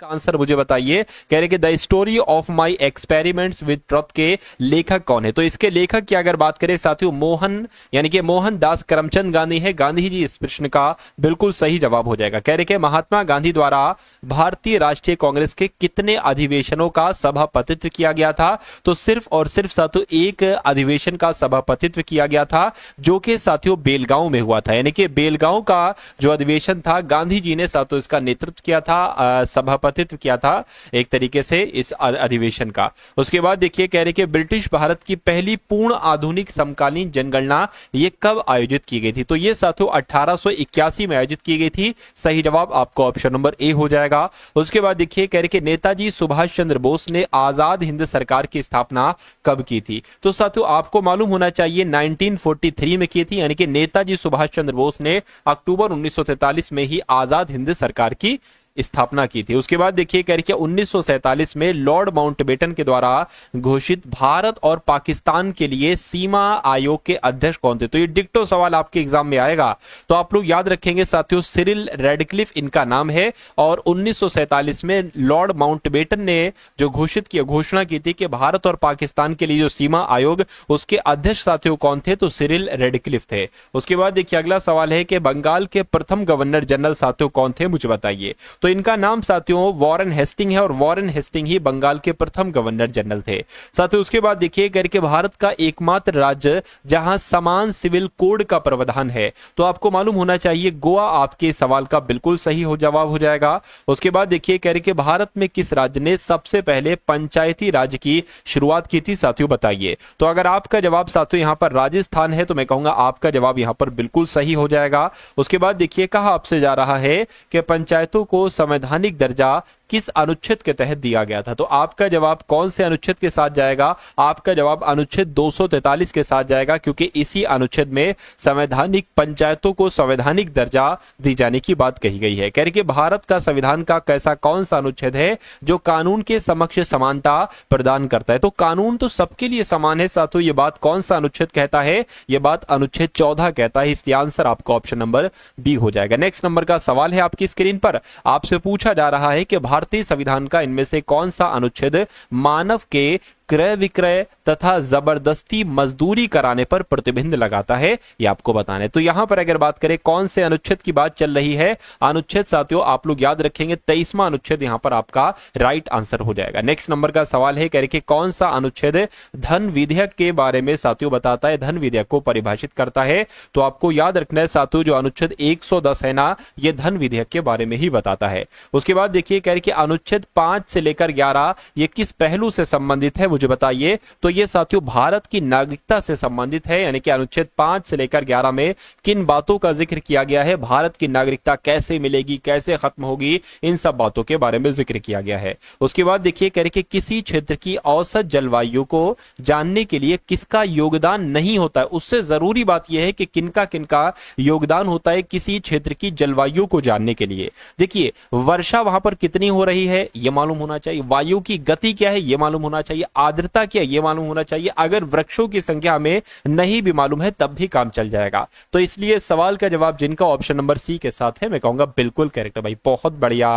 इसका आंसर मुझे बताइए। कह रहे कि the story of my experiments with truth के लेखक कौन है? तो इसके लेखक की अगर बात करें साथियों, मोहन यानी कि मोहनदास करमचंद गांधी है। गांधी जी इस प्रश्न का बिल्कुल सही जवाब हो जाएगा। कह रहे कि महात्मा गांधी द्वारा भारतीय राष्ट्रीय कांग्रेस के कितने अधिवेशनों का सभापतित्व किया गया था? तो सिर्फ और सिर्फ साथियों एक अधिवेशन का सभापतित्व किया गया था, जो कि साथियों बेलगांव में हुआ था। यानी कि बेलगांव का जो अधिवेशन था, गांधी जी ने साथियों इसका नेतृत्व किया था, सभापतित्व किया था एक तरीके से इस अधिवेशन का। उसके बाद देखिए, कह रहे कि ब्रिटिश भारत की पहली पूर्ण आधुनिक समकालीन जनगणना ये कब आयोजित की गई थी? तो ये साथियों 1881 में आयोजित की गई थी। सही जवाब आपको ऑप्शन नंबर ए हो जाएगा। उसके बाद देखिए, कह रहे कि नेताजी सुभाष चंद्र बोस ने आजाद हिंद सरकार की स्थापना कब की थी? तो साथियों आपको मालूम होना चाहिए 1943 में की थी। यानी कि नेताजी सुभाष चंद्र बोस ने अक्टूबर 1943 में ही आजाद हिंद सरकार की स्थापना की थी। उसके बाद देखिए, कह रही कि 1947 में लॉर्ड माउंटबेटन के द्वारा घोषित भारत और पाकिस्तान के लिए सीमा आयोग के अध्यक्ष कौन थे? तो ये डिक्टो सवाल आपके एग्जाम में आएगा, तो आप लोग याद रखेंगे साथियों, सिरिल रेडक्लिफ इनका नाम है। और 1947 में लॉर्ड माउंटबेटन ने जो घोषणा की थी कि भारत और पाकिस्तान के लिए जो सीमा आयोग, उसके अध्यक्ष साथियों कौन थे? तो सिरिल रेडक्लिफ थे। उसके बाद देखिए, अगला सवाल है कि बंगाल के प्रथम गवर्नर जनरल साथियों कौन थे? मुझे बताइए। तो इनका नाम साथियों वॉरेन हेस्टिंग है, और वॉरेन हेस्टिंग ही बंगाल के प्रथम गवर्नर जनरल थे। साथियों उसके बाद देखिए, करके भारत का एकमात्र राज्य जहां समान सिविल कोड का प्रावधान है, तो आपको मालूम होना चाहिए गोवा आपके सवाल का बिल्कुल सही हो जवाब हो जाएगा। उसके बाद देखिए, कह रहे कि भारत में किस राज्य ने सबसे पहले पंचायती राज की शुरुआत की थी? साथियों बताइए। तो अगर आपका जवाब साथियों यहां पर राजस्थान है, तो मैं कहूंगा आपका जवाब यहां पर बिल्कुल सही हो जाएगा। उसके बाद देखिए, कहा आपसे जा रहा है कि पंचायतों को संवैधानिक दर्जा किस अनुच्छेद के तहत दिया गया था? तो आपका जवाब कौन से अनुच्छेद के साथ जाएगा? आपका जवाब अनुच्छेद 243 के साथ जाएगा, क्योंकि इसी अनुच्छेद में संवैधानिक पंचायतों को संवैधानिक दर्जा दी जाने की बात कही गई है। कह रहे कि भारत का संविधान का कैसा कौन सा अनुच्छेद है जो कानून के समक्ष समानता प्रदान करता है? तो कानून तो सबके लिए समान है साथियों, ये बात कौन सा अनुच्छेद कहता है? यह बात अनुच्छेद 14 कहता है। इसलिए आंसर आपको ऑप्शन नंबर बी हो जाएगा। नेक्स्ट नंबर का सवाल है आपकी स्क्रीन पर, आपसे पूछा जा रहा है कि भारतीय संविधान का इनमें से कौन सा अनुच्छेद मानव के क्रय विक्रय तथा जबरदस्ती मजदूरी कराने पर प्रतिबंध लगाता है? ये आपको बताना है। तो यहां पर अगर बात करें कौन से अनुच्छेद की बात चल रही है, अनुच्छेद साथियों आप लोग याद रखेंगे 23वां अनुच्छेद यहां पर आपका राइट आंसर हो जाएगा। नेक्स्ट नंबर का सवाल है, कह रहे कि कौन सा अनुच्छेद धन विधेयक के बारे में साथियों बताता है, धन विधेयक को परिभाषित करता है? तो आपको याद रखना है साथियों, जो अनुच्छेद 110 है ना, यह धन विधेयक के बारे में ही बताता है। उसके बाद देखिए, कह रहे कि अनुच्छेद 5 से लेकर 11 ये किस पहलू से संबंधित है? मुझे बताइए। तो ये साथियों भारत की नागरिकता से संबंधित है। यानी कि अनुच्छेद 5 से लेकर 11 में किन बातों का जिक्र किया गया है? भारत की नागरिकता कैसे मिलेगी, कैसे खत्म होगी, इन सब बातों के बारे में जिक्र किया गया है। उसके बाद देखिए, कह रहे कि किसी क्षेत्र की औसत जलवायु को जानने के लिए किसका योगदान नहीं होता है? उससे जरूरी बात यह है कि किनका किनका योगदान होता है किसी क्षेत्र की जलवायु को जानने के लिए। देखिए, वर्षा वहां पर कितनी हो रही है यह मालूम होना चाहिए, वायु की गति क्या है यह मालूम होना चाहिए, आर्द्रता क्या ये मालूम होना चाहिए। अगर वृक्षों की संख्या हमें नहीं भी मालूम है तब भी काम चल जाएगा। तो इसलिए सवाल का जवाब जिनका ऑप्शन नंबर सी के साथ है, मैं कहूंगा बिल्कुल करेक्ट है भाई, बहुत बढ़िया,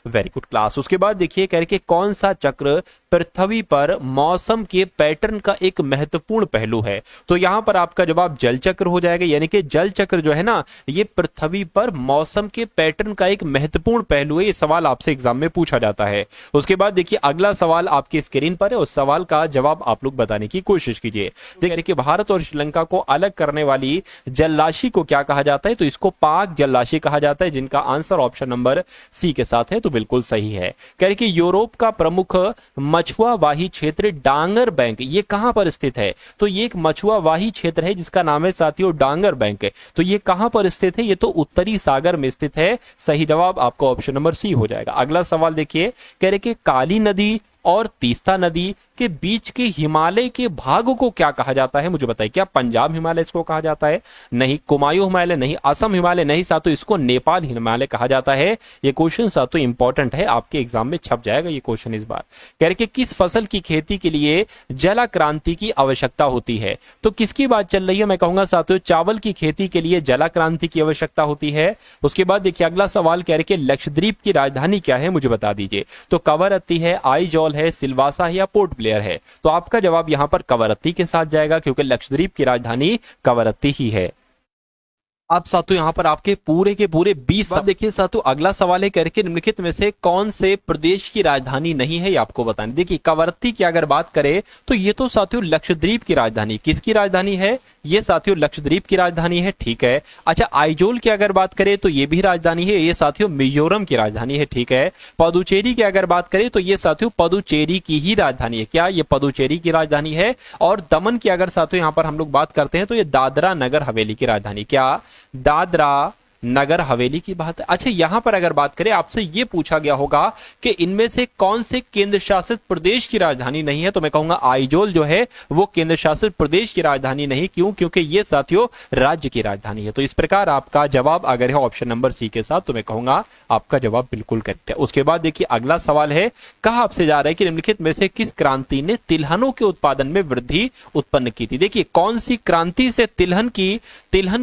वेरी गुड क्लास। उसके बाद देखिए, कह रहे कि कौन सा चक्र पृथ्वी पर मौसम के पैटर्न का एक महत्वपूर्ण पहलू है? तो यहां पर आपका जवाब जल चक्र हो जाएगा। यानी कि जल चक्र जो है ना, ये पृथ्वी पर मौसम के पैटर्न का एक महत्वपूर्ण पहलू है। ये सवाल आपसे एग्जाम में पूछा जाता है। उसके बाद देखिए, अगला सवाल आपकी स्क्रीन पर है, उस सवाल का जवाब आप लोग बताने की कोशिश कीजिए। देखिए कि भारत और श्रीलंका को अलग करने वाली जलराशि को क्या कहा जाता है? तो इसको पाक जलराशि कहा जाता है, जिनका आंसर ऑप्शन नंबर सी के साथ है, तो बिल्कुल सही है। कह रहे कि यूरोप का प्रमुख मछुआवाही क्षेत्र डांगर बैंक ये कहां पर स्थित है? तो ये एक मछुआवाही क्षेत्र है जिसका नाम है साथियों डांगर बैंक। तो ये कहां पर स्थित है? ये तो उत्तरी सागर में स्थित है। सही जवाब आपका ऑप्शन नंबर सी हो जाएगा। अगला सवाल देखिए, कह रहे कि काली नदी और तीस्ता नदी के बीच के हिमालय के भाग को क्या कहा जाता है, मुझे बताइए। क्या पंजाब हिमालय इसको कहा जाता है? नहीं। कुमायूं हिमालय नहीं। असम हिमालय नहीं साथियों, इसको नेपाल हिमालय कहा जाता है। ये क्वेश्चन साथियों इंपॉर्टेंट है, आपके एग्जाम में छप जाएगा ये क्वेश्चन इस बार। कह रहे कि किस फसल की खेती के लिए जलाक्रांति की आवश्यकता होती है? तो किसकी बात चल रही है? मैं कहूंगा साथियों चावल की खेती के लिए जलाक्रांति की आवश्यकता होती है। उसके बाद देखिए अगला सवाल कह रहे कि लक्षद्वीप की राजधानी क्या है, मुझे बता दीजिए। तो कवरत्ती है, आइजॉल है, सिलवासा है या पोर्ट ब्लेयर है? तो आपका जवाब यहां पर कवरत्ती के साथ जाएगा, क्योंकि लक्षद्वीप की राजधानी कवरत्ती ही है। आप साथियों यहां पर आपके पूरे के पूरे 20 देखिए साथियों अगला सवाल है करके निम्नलिखित में से कौन से प्रदेश की राजधानी नहीं है, ये आपको बतानी। देखिए कवरत्ती की अगर बात करें तो ये तो साथियों लक्षद्वीप की राजधानी, किसकी राजधानी है? ये साथियों लक्षद्वीप की राजधानी है, ठीक है। अच्छा आइजोल की अगर बात करें तो ये भी राजधानी है, ये साथियों मिजोरम की राजधानी है, ठीक है। पुदुचेरी की अगर बात करें तो ये साथियों पुदुचेरी की ही राजधानी है। क्या ये पुदुचेरी की राजधानी है? और दमन की अगर साथियों यहां पर हम लोग बात करते हैं तो ये दादरा नगर हवेली की राजधानी। क्या? दादरा नगर हवेली की बात है। अच्छा यहां पर अगर बात करें, आपसे यह पूछा गया होगा कि इनमें से कौन से केंद्र शासित प्रदेश की राजधानी नहीं है, तो मैं कहूंगा आइजोल जो है वो केंद्र शासित प्रदेश की राजधानी नहीं। क्यों? क्योंकि ये साथियों राज्य की राजधानी है। तो इस प्रकार आपका जवाब अगर है ऑप्शन नंबर सी के साथ, तो मैं कहूंगा आपका जवाब बिल्कुल करेक्ट है। उसके बाद देखिए अगला सवाल है, कहा आपसे जा रहा है कि निम्नलिखित में से किस क्रांति ने तिलहनों के उत्पादन में वृद्धि उत्पन्न की थी? देखिए कौन सी क्रांति से तिलहन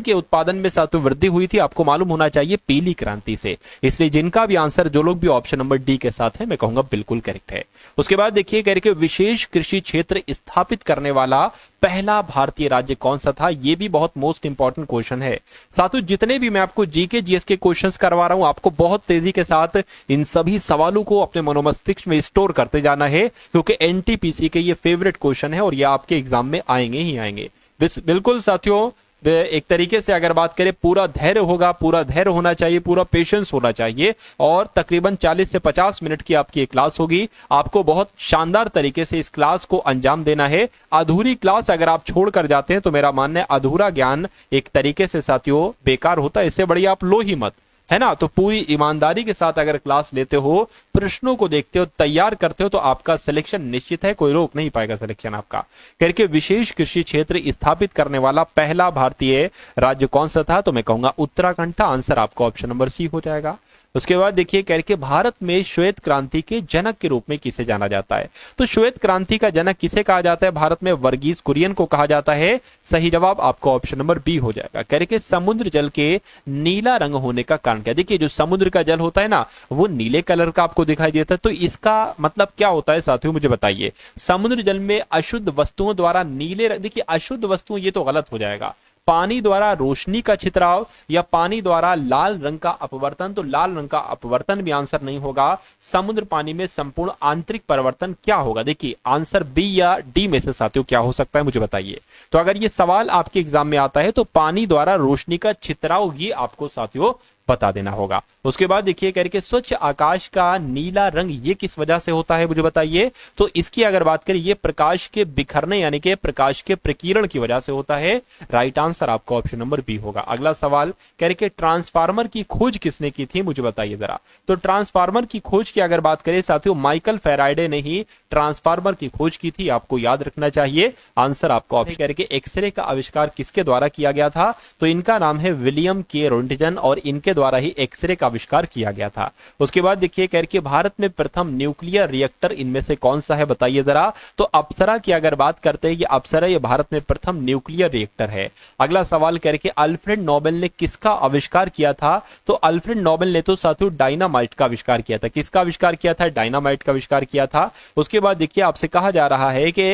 के उत्पादन में साथियों वृद्धि हुई थी? आपको मालूम होना चाहिए पीली क्रांति से। इसलिए जिनका भी आंसर जो लोग भी ऑप्शन नंबर डी के साथ है, मैं कहूंगा बिल्कुल करेक्ट है। उसके बाद देखिए कह रहे कि विशेष कृषि क्षेत्र स्थापित करने वाला पहला भारतीय राज्य कौन सा था? यह भी बहुत मोस्ट इंपॉर्टेंट क्वेश्चन है साथियों। जितने भी मैं आपको जीके जीएस के क्वेश्चंस करवा रहा हूं, आपको बहुत तेजी के साथ इन सभी सवालों को अपने मनोमस्तिष्क में स्टोर करते जाना है, क्योंकि एनटीपीसी के ये फेवरेट क्वेश्चन है और ये आपके एग्जाम में आएंगे ही आएंगे। बिल्कुल साथियों एक तरीके से अगर बात करें पूरा धैर्य होगा, पूरा धैर्य होना चाहिए, पूरा पेशेंस होना चाहिए और तकरीबन 40 से 50 मिनट की आपकी एक क्लास होगी। आपको बहुत शानदार तरीके से इस क्लास को अंजाम देना है। अधूरी क्लास अगर आप छोड़ कर जाते हैं तो मेरा मानना है अधूरा ज्ञान एक तरीके से साथियों बेकार होता है। इससे बढ़िया आप लो ही मत, है ना। तो पूरी ईमानदारी के साथ अगर क्लास लेते हो, प्रश्नों को देखते हो, तैयार करते हो, तो आपका सिलेक्शन निश्चित है, कोई रोक नहीं पाएगा सिलेक्शन आपका। करके विशेष कृषि क्षेत्र स्थापित करने वाला पहला भारतीय राज्य कौन सा था? तो मैं कहूंगा उत्तराखंड था। आंसर आपका ऑप्शन नंबर सी हो जाएगा। उसके बाद देखिए कह के भारत में श्वेत क्रांति के जनक के रूप में किसे जाना जाता है? तो श्वेत क्रांति का जनक किसे कहा जाता है? भारत में वर्गीज कुरियन को कहा जाता है। सही जवाब आपको ऑप्शन नंबर बी हो जाएगा। कह रहे कि समुद्र जल के नीला रंग होने का कारण क्या? देखिए जो समुद्र का जल होता है ना, वो नीले कलर का आपको दिखाई देता है। तो इसका मतलब क्या होता है साथियों, मुझे बताइए। समुद्र जल में अशुद्ध वस्तुओं द्वारा नीले, देखिए अशुद्ध वस्तुओं ये तो गलत हो जाएगा। पानी द्वारा रोशनी का छितराव या पानी द्वारा लाल रंग का अपवर्तन, तो लाल रंग का अपवर्तन भी आंसर नहीं होगा। समुद्र पानी में संपूर्ण आंतरिक परिवर्तन क्या होगा? देखिए आंसर बी या डी में से साथियों क्या हो सकता है, मुझे बताइए। तो अगर ये सवाल आपके एग्जाम में आता है तो पानी द्वारा रोशनी का छितराव ये आपको साथियों बता देना होगा। उसके बाद देखिए कह रहे कि स्वच्छ आकाश का नीला रंग ये किस वजह से होता है, मुझे बताइए। तो इसकी अगर बात करें, ये प्रकाश के बिखरने यानी कि प्रकाश के प्रकीर्ण की वजह से होता है। राइट आंसर आपका ऑप्शन नंबर बी होगा। अगला सवाल कह रहे कि ट्रांसफार्मर की खोज किसने की थी, मुझे बताइए जरा। तो ट्रांसफार्मर की खोज की अगर बात करें साथियों, माइकल फैराडे ने ही ट्रांसफार्मर की खोज की थी, आपको याद रखना चाहिए। आंसर आपका ऑप्शन कह रहे कि एक्सरे का आविष्कार किसके द्वारा किया गया था? तो इनका नाम है विलियम के रोंटगन और इनके द्वारा ही एक्सरे का आविष्कार किया गया था। उसके बाद देखिए कह रहे कि भारत में प्रथम न्यूक्लियर रिएक्टर इनमें से कौन सा है, बताइए जरा। तो अप्सरा की अगर बात करते हैं, ये अप्सरा ये भारत में प्रथम न्यूक्लियर रिएक्टर है। अगला सवाल कह रहे कि अल्फ्रेड नोबेल ने किसका आविष्कार किया था? तो अल्फ्रेड नोबेल ने तो साथियों डायनामाइट का आविष्कार किया था। किसका आविष्कार किया था? डायनामाइट का आविष्कार किया था। उसके बाद देखिए आपसे कहा जा रहा है कि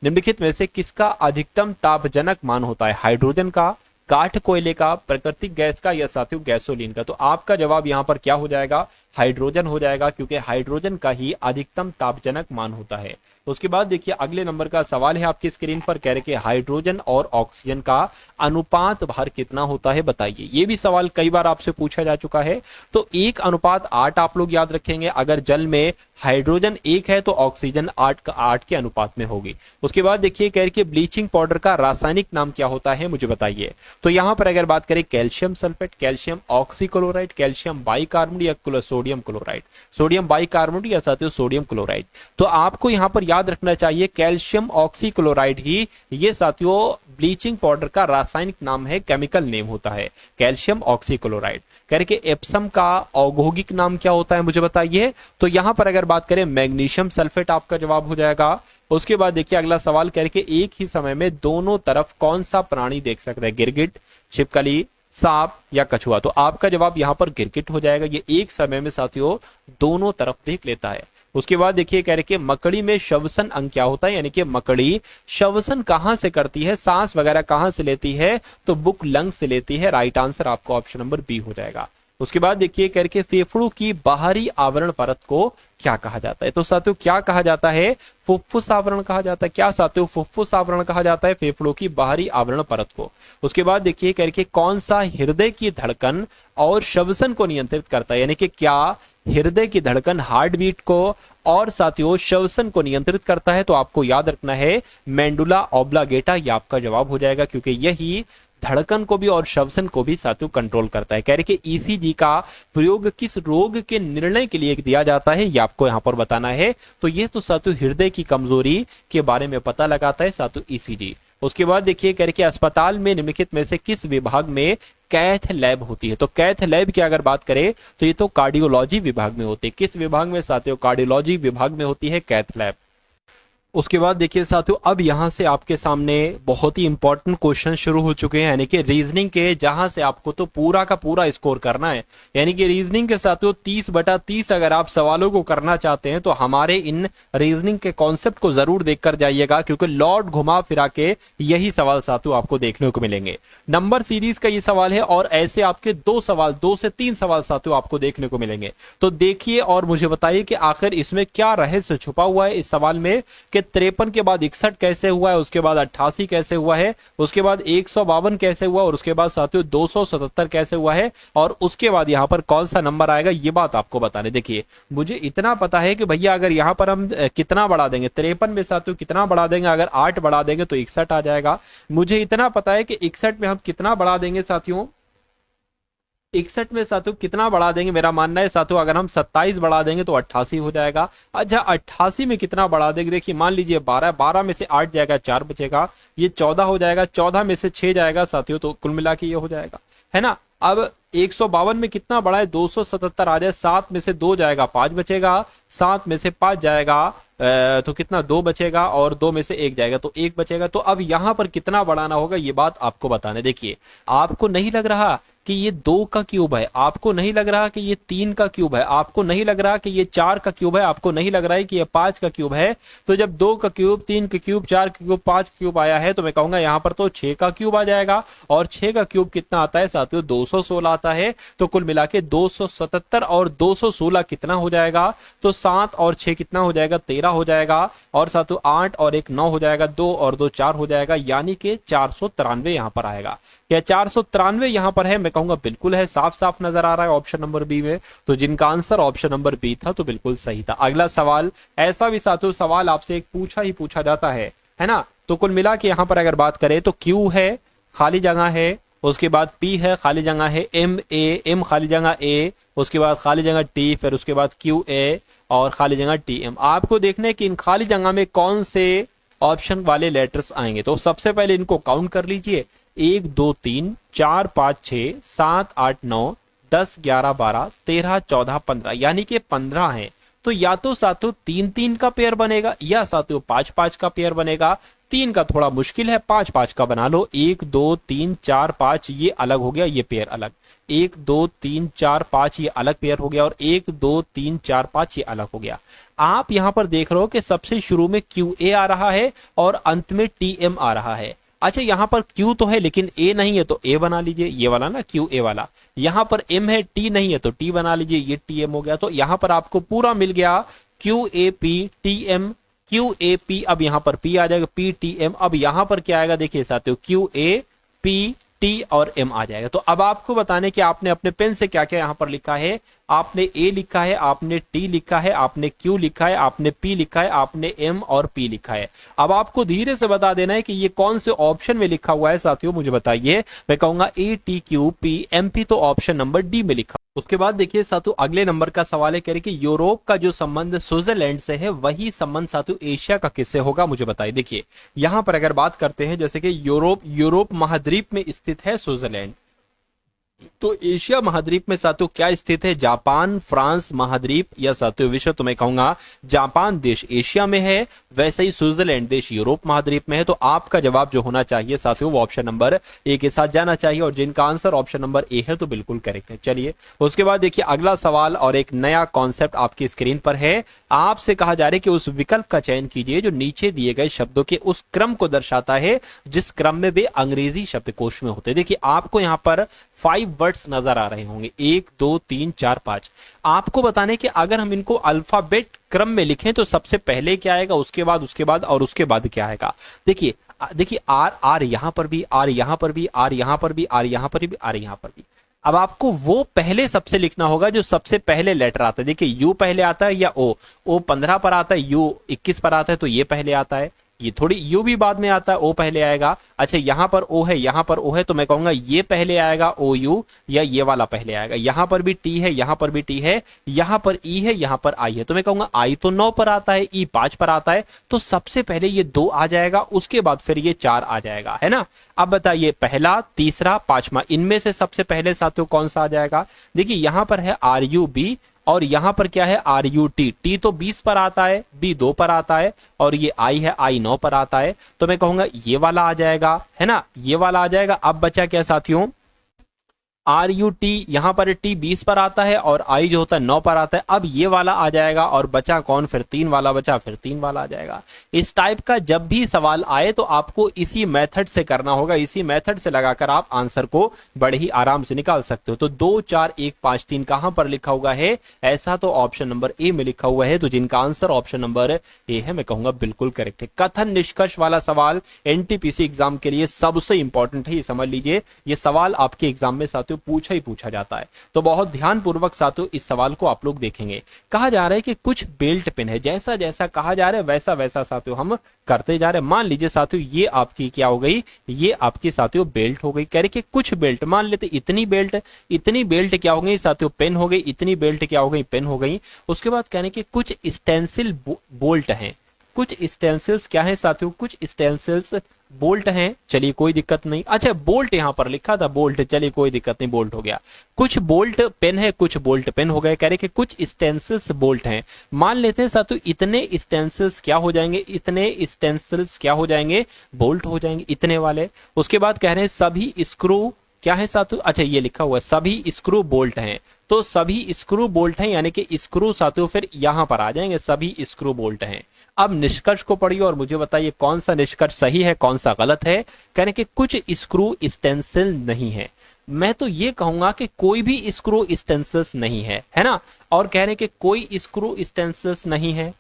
निम्नलिखित में से किसका अधिकतम तापजनक मान होता है? हाइड्रोजन का, काठ कोयले का, प्राकृतिक गैस का या साथियों गैसोलीन का? तो आपका जवाब यहां पर क्या हो जाएगा? हाइड्रोजन हो जाएगा, क्योंकि हाइड्रोजन का ही अधिकतम तापजनक मान होता है। उसके बाद देखिए अगले नंबर का सवाल है आपकी स्क्रीन पर, कह रहे कि हाइड्रोजन और ऑक्सीजन का अनुपात भार कितना होता है, बताइए। ये भी सवाल कई बार आपसे पूछा जा चुका है। तो 1:8 आप लोग याद रखेंगे। अगर जल में हाइड्रोजन 1 है तो ऑक्सीजन 8 के अनुपात में होगी। उसके बाद देखिए कह रहे कि ब्लीचिंग पाउडर का रासायनिक नाम क्या होता है, मुझे बताइए। तो यहां पर अगर बात करें calcium sulphate, calcium oxychloride, calcium bicarbonate या सोडियम क्लोराइड, सोडियम बाइकार्बोनेट या साथियों सोडियम क्लोराइड। तो आपको यहाँ पर याद रखना चाहिए कैल्शियम ऑक्सीक्लोराइड ही ये साथियों ब्लीचिंग पाउडर का रासायनिक नाम है, केमिकल नेम होता है कैल्शियम ऑक्सीक्लोराइड। करके एप्सम का औद्योगिक नाम क्या होता है मुझे बताइए। तो यहां पर अगर बात करें मैग्नीशियम सल्फेट आपका जवाब हो जाएगा। उसके बाद देखिए अगला सवाल करके एक ही समय में दोनों तरफ कौन सा प्राणी देख सकता है, गिरगिट, छिपकली, सांप या कछुआ। तो आपका जवाब यहाँ पर गिरगिट हो जाएगा, ये एक समय में साथियों दोनों तरफ देख लेता है। उसके बाद देखिए कह रहे कि मकड़ी में श्वसन अंग क्या होता है, यानी कि मकड़ी श्वसन कहां से करती है, सांस वगैरह कहां से लेती है, तो बुक लंग से लेती है। राइट आंसर आपको ऑप्शन नंबर बी हो जाएगा। उसके बाद देखिए कह रहे कि फेफड़ों की बाहरी आवरण परत को क्या कहा जाता है। तो साथियों क्या कहा जाता है, फुफ्फुस आवरण कहा जाता है। क्या साथियों, फुफ्फुस आवरण कहा जाता है फेफड़ों की बाहरी आवरण परत को। उसके बाद देखिए कह रहे कि कौन सा हृदय की धड़कन और श्वसन को नियंत्रित करता है, यानी कि क्या हृदय की धड़कन हार्ट बीट को और साथियों श्वसन को नियंत्रित करता है। तो आपको याद रखना है मेंडुला ऑब्लागेटा, ये आपका जवाब हो जाएगा, क्योंकि यही धड़कन को भी और श्वसन को भी साथियों कंट्रोल करता है। कह रहे कि ईसीजी का प्रयोग किस रोग के निर्णय के लिए दिया जाता है, ये आपको यहाँ पर बताना है। तो ये तो साथियों हृदय की कमजोरी के बारे में पता लगाता है साथियों ईसीजी। उसके बाद देखिए कह रहे कि अस्पताल में निम्नलिखित में से किस विभाग में कैथ लैब होती है। तो कैथ लैब की अगर बात करें तो ये तो कार्डियोलॉजी विभाग में होती है। किस विभाग में साथियों, कार्डियोलॉजी विभाग में होती है कैथ लैब। उसके बाद देखिए साथियों अब यहां से आपके सामने बहुत ही इंपॉर्टेंट क्वेश्चन शुरू हो चुके हैं, यानी कि रीजनिंग के, जहां से आपको तो पूरा का पूरा स्कोर करना है। यानी कि रीजनिंग के साथियों 30/30 अगर आप सवालों को करना चाहते हैं तो हमारे इन रीजनिंग के कॉन्सेप्ट को जरूर देखकर जाइएगा, क्योंकि लॉर्ड घुमा फिरा के यही सवाल साथियों आपको देखने को मिलेंगे। नंबर सीरीज का ये सवाल है और ऐसे आपके 2 से 3 सवाल साथियों आपको देखने को मिलेंगे। तो देखिए और मुझे बताइए कि आखिर इसमें क्या रहस्य छुपा हुआ है इस सवाल में, कि 53 के बाद 61 कैसे हुआ है, उसके बाद 88 कैसे हुआ है, उसके बाद 152 कैसे हुआ, और उसके बाद साथियों 277 कैसे हुआ है, और उसके बाद यहाँ पर कौन सा नंबर आएगा, ये बात आपको बताने। देखिए मुझे इतना पता है कि भैया अगर यहाँ पर हम कितना बढ़ा देंगे, 53 में साथियों कितना बढ़ा देंगे, अगर 8 बढ़ा देंगे तो 61 आ जाएगा। मुझे इतना पता है कि 61 में हम कितना बढ़ा देंगे साथियों, 61 में साथियों कितना बढ़ा देंगे, मेरा मानना है साथियों अगर हम 27 बढ़ा देंगे तो 88 हो जाएगा। अच्छा 88 में कितना बढ़ा देंगे, देखिए मान लीजिए 12 में से 8 जाएगा, 4 बचेगा, ये 14 हो जाएगा, 14 में से 6 जाएगा साथियों, तो कुल मिला के ये हो जाएगा, है ना। अब 152 में कितना बढ़ा है, 277 आ जाए, 7 में से 2 जाएगा, 5 बचेगा, 7 में से 5 जाएगा तो कितना 2 बचेगा, और 2 में से 1 जाएगा तो 1 बचेगा। तो अब यहां पर कितना बढ़ाना होगा ये बात आपको बताने। देखिए आपको नहीं लग रहा कि ये 2 का क्यूब है, आपको नहीं लग रहा कि ये 3 का क्यूब है, आपको नहीं लग रहा कि ये 4 का क्यूब है, आपको नहीं लग रहा है कि ये 5 का क्यूब है। तो जब 2 का क्यूब, 3 का क्यूब, 4 का क्यूब, 5 का क्यूब आया है तो मैं कहूंगा यहाँ पर तो 6 का क्यूब आ जाएगा। और 6 का क्यूब कितना आता है साथियों, 216 आता है। तो कुल मिला के 277 और 216 कितना हो जाएगा, तो 7 और 6 कितना हो जाएगा, 13 हो जाएगा। और साथियों 8 और 1 9 हो जाएगा, 2 और 2 4 हो जाएगा, यानी कि 493 यहाँ पर आएगा। क्या 493 यहाँ पर है, मैं कहूंगा बिल्कुल है, साफ साफ नजर आ रहा है ऑप्शन नंबर बी में। तो जिनका आंसर ऑप्शन नंबर बी था तो बिल्कुल सही था। अगला सवाल, ऐसा भी साथियों सवाल आपसे एक पूछा जाता है ना। तो कुल मिला के यहाँ पर अगर बात करें तो क्यू है, खाली जगह है, उसके बाद पी है, खाली जगह है, एम खाली जगह ए, उसके बाद खाली जगह टी, फिर उसके बाद क्यू ए और खाली जगह टी एम। आपको देखना है कि इन खाली जगह में कौन से ऑप्शन वाले लेटर्स आएंगे। तो सबसे पहले इनको काउंट कर लीजिए, 1 2 3 4 5 6 7 8 9 10 11 12 13 14 15, यानी कि 15 है। तो या तो साथियों 3-3 का पेयर बनेगा या साथियों 5-5 का पेयर बनेगा। 3 का थोड़ा मुश्किल है, 5-5 का बना लो। 1 2 3 4 5 ये अलग हो गया, ये पेयर अलग। 1 2 3 4 5 ये अलग पेयर हो गया, और 1 2 3 4 5 ये अलग हो गया। आप यहां पर देख रहे हो कि सबसे शुरू में क्यू ए आ रहा है और अंत में टी एम आ रहा है। अच्छा यहाँ पर क्यू तो है लेकिन ए नहीं है, तो ए बना लीजिए, ये वाला ना क्यू ए वाला। यहाँ पर एम है, टी नहीं है, तो टी बना लीजिए, ये टी एम हो गया। तो यहाँ पर आपको पूरा मिल गया, Q A P T M, Q A P, अब यहाँ पर पी आ जाएगा, पी टी एम। अब यहाँ पर क्या आएगा, देखिए साथियों क्यू ए पी टी और एम आ जाएगा। तो अब आपको बताने कि आपने अपने पेन से क्या क्या यहाँ पर लिखा है। आपने ए लिखा है, आपने टी लिखा है, आपने क्यू लिखा है, आपने पी लिखा है, आपने एम और पी लिखा है। अब आपको धीरे से बता देना है कि ये कौन से ऑप्शन में लिखा हुआ है साथियों, मुझे बताइए। मैं कहूंगा A T Q P M P, तो ऑप्शन नंबर डी में लिखा उसके बाद देखिए साथियों अगले नंबर का सवाल है, कह रहे कि यूरोप का जो संबंध स्विट्जरलैंड से है वही संबंध साथियों एशिया का किससे होगा, मुझे बताइए। देखिए यहां पर अगर बात करते हैं जैसे कि यूरोप महाद्वीप में स्थित है स्विट्जरलैंड, तो एशिया महाद्वीप में साथियों क्या स्थित है, जापान फ्रांस महाद्वीप या साथियों विश्व, तो मैं कहूंगा जापान देश एशिया में है, वैसे ही स्विट्जरलैंड देश यूरोप महाद्वीप में है। तो आपका जवाब जो होना चाहिए साथियों वो ऑप्शन नंबर ए के साथ जाना चाहिए, और जिनका आंसर ऑप्शन नंबर ए है तो बिल्कुल करेक्ट है। चलिए उसके बाद देखिए अगला सवाल और एक नया कॉन्सेप्ट आपकी स्क्रीन पर है। आपसे कहा जा रहा है कि उस विकल्प का चयन कीजिए जो नीचे दिए गए शब्दों के उस क्रम को दर्शाता है जिस क्रम में वे अंग्रेजी शब्दकोश में होते हैं। देखिए आपको यहाँ पर 5 वर्ड्स नजर आ रहे होंगे, 1 2 3 4 5। आपको बताने कि अगर हम इनको अल्फाबेट क्रम में लिखें तो सबसे पहले क्या आएगा, उसके बाद और उसके बाद क्या आएगा। देखिए आर यहां पर भी, आर यहां पर भी, आर यहां पर भी, आर यहां पर भी, आर यहां पर भी। अब आपको वो पहले सबसे लिखना होगा जो सबसे पहले लेटर आता है। देखिए यू पहले आता है या ओ 15 पर आता है, यू 21 पर आता है, तो ये पहले आता है। ये थोड़ी यू भी बाद में आता है, ओ पहले आएगा। अच्छा यहां पर ओ है, यहां पर ओ है, तो मैं कहूंगा ये पहले आएगा ओ यू, या ये वाला पहले आएगा। यहां पर भी टी है, यहां पर भी टी है, यहां पर ई है, यहां पर आई है, तो मैं कहूंगा आई तो 9 पर आता है, ई 5 पर आता है, तो सबसे पहले ये 2 आ जाएगा, उसके बाद फिर ये 4 आ जाएगा, है ना। अब बताइए पहला तीसरा पांचवा इनमें से सबसे पहले साथियों कौन सा आ जाएगा। देखिए यहां पर है आर यू बी, और यहां पर क्या है आर यू टी, टी तो 20 पर आता है, बी 2 पर आता है, और ये आई है, आई 9 पर आता है, तो मैं कहूंगा ये वाला आ जाएगा, है ना, ये वाला आ जाएगा। अब बचा क्या साथियों, आर यू टी, यहां पर टी 20 पर आता है और आई जो होता है 9 पर आता है। अब ये वाला आ जाएगा, और बचा कौन, फिर 3 वाला बचा, फिर 3 वाला आ जाएगा। इस टाइप का जब भी सवाल आए तो आपको इसी मेथड से करना होगा, इसी मेथड से लगाकर आप आंसर को बड़े ही आराम से निकाल सकते हो। तो 2 4 1 5 3 कहां पर लिखा हुआ है, ऐसा तो ऑप्शन नंबर ए में लिखा हुआ है, तो जिनका आंसर ऑप्शन नंबर ए है मैं कहूंगा बिल्कुल करेक्ट है। कथन निष्कर्ष वाला सवाल एनटीपीसी एग्जाम के लिए सबसे इंपॉर्टेंट है, ये समझ लीजिए। ये सवाल आपके एग्जाम में साथियों पूछा ही पूछा जाता है, तो बहुत ध्यानपूर्वक साथियों इस सवाल को आप लोग देखेंगे। कहा जा रहा है कि कुछ बेल्ट पिन है, जैसा जैसा कहा जा रहा है वैसा वैसा साथियों हम करते जा रहे हैं। मान लीजिए साथियों ये आपकी क्या हो गई, ये आपकी साथियों बेल्ट हो गई। कह रहे कि कुछ बेल्ट, मान लेते इतनी बेल्ट क्या हो गई साथियों, पेन हो गई, इतनी बेल्ट क्या हो गई, पेन हो गई। उसके बाद कहने कि कुछ स्टेंसिल बोल्ट हैं, कुछ स्टेंसिल्स क्या है साथियों, कुछ स्टेंसिल्स बोल्ट हैं, चलिए कोई दिक्कत नहीं। अच्छा बोल्ट यहां पर लिखा था बोल्ट, चलिए कोई दिक्कत नहीं, बोल्ट हो गया। कुछ बोल्ट पेन है, कुछ बोल्ट पेन हो गए। कह रहे कि कुछ स्टेंसिल्स बोल्ट हैं, मान लेते हैं साथियों इतने स्टेंसिल्स क्या हो जाएंगे, इतने स्टेंसिल्स क्या हो जाएंगे, बोल्ट हो जाएंगे, इतने वाले। उसके बाद कह रहे हैं सभी स्क्रू क्या है साथियों, अच्छा ये लिखा हुआ है सभी स्क्रू बोल्ट हैं, तो सभी स्क्रू बोल्ट हैं, यानी कि स्क्रू साथियों फिर यहां पर आ जाएंगे, सभी स्क्रू बोल्ट हैं। अब निष्कर्ष को पढ़िए और मुझे बताइए कौन सा निष्कर्ष सही है कौन सा गलत है। कह रहे कि कुछ स्क्रू स्टेंसिल नहीं है, मैं तो ये कहूंगा कि कोई भी स्क्रू स्टेंसिल्स नहीं है ना। और कह रहे कि कोई स्क्रू स्टेंसिल्स नहीं है।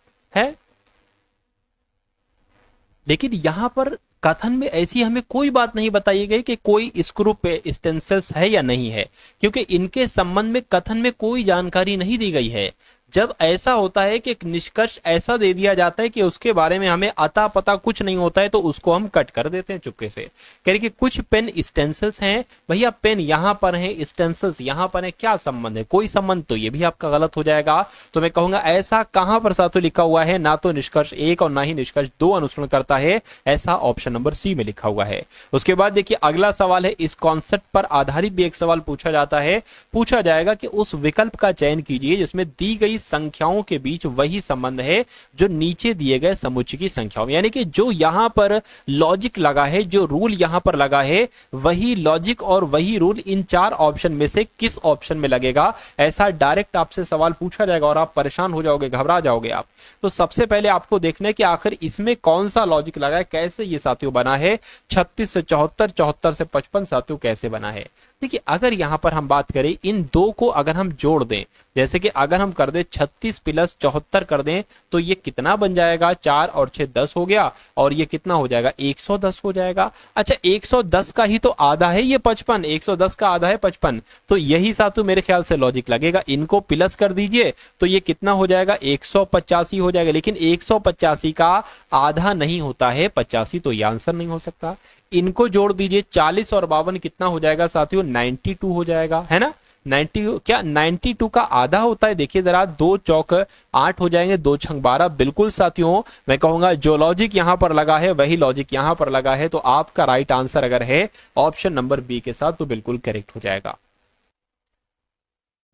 लेकिन यहां पर कथन में ऐसी हमें कोई बात नहीं बताई गई कि कोई स्क्रू पे स्टेंसिल्स है या नहीं है, क्योंकि इनके संबंध में कथन में कोई जानकारी नहीं दी गई है। जब ऐसा होता है कि एक निष्कर्ष ऐसा दे दिया जाता है कि उसके बारे में हमें अता पता कुछ नहीं होता है, तो उसको हम कट कर देते हैं चुपके से। कह रहे कि कुछ पेन स्टेंसिल्स हैं, भैया पेन यहां पर है, स्टेंसिल्स यहां पर है, क्या संबंध है, कोई संबंध, तो ये भी आपका गलत हो जाएगा। तो मैं कहूंगा ऐसा कहां पर साथियों लिखा हुआ है, ना तो निष्कर्ष 1 और ना ही निष्कर्ष 2 अनुसरण करता है, ऐसा ऑप्शन नंबर सी में लिखा हुआ है। उसके बाद देखिए अगला सवाल है, इस कॉन्सेप्ट पर आधारित भी एक सवाल पूछा जाता है, पूछा जाएगा कि उस विकल्प का चयन कीजिए जिसमें दी गई संख्याओं के बीच वही संबंध है जो नीचे दिए गए समुच्चय की संख्याओं में, यानी कि जो यहां पर लॉजिक लगा है, जो रूल यहां पर लगा है, वही लॉजिक और वही रूल इन 4 ऑप्शन में से किस ऑप्शन में लगेगा, ऐसा डायरेक्ट आपसे सवाल पूछा जाएगा और आप परेशान हो जाओगे, घबरा जाओगे आप। तो सबसे पहले आपको देखना है कि आखिर इसमें कौन सा लॉजिक लगा है, कैसे ये साथियों बना है, 36 से 74, 74 से 55 साथियों कैसे बना है। देखिए अगर यहां पर हम बात करें इन दो को अगर हम जोड़ दें, जैसे कि अगर हम कर दें 36 प्लस 74 कर दें, तो ये कितना बन जाएगा, 4 और 6 10 हो गया, और ये कितना हो जाएगा 110 हो जाएगा। अच्छा 110 का ही तो आधा है ये 55, 110 का आधा है 55, तो यही साथियों मेरे ख्याल से लॉजिक लगेगा। इनको प्लस कर दीजिए तो ये कितना हो जाएगा 185 हो जाएगा, लेकिन 185 का आधा नहीं होता है 85, तो ये आंसर नहीं हो सकता। इनको जोड़ दीजिए 40 और 52 कितना हो जाएगा साथियों 92 हो जाएगा, है ना। 90 क्या 92 का आधा होता है? देखिए जरा, 2 चौक 8 हो जाएंगे, 2 छंग 12। बिल्कुल साथियों, मैं कहूंगा जो लॉजिक यहां पर लगा है वही लॉजिक यहां पर लगा है। तो आपका राइट आंसर अगर है ऑप्शन नंबर बी के साथ तो बिल्कुल करेक्ट हो जाएगा।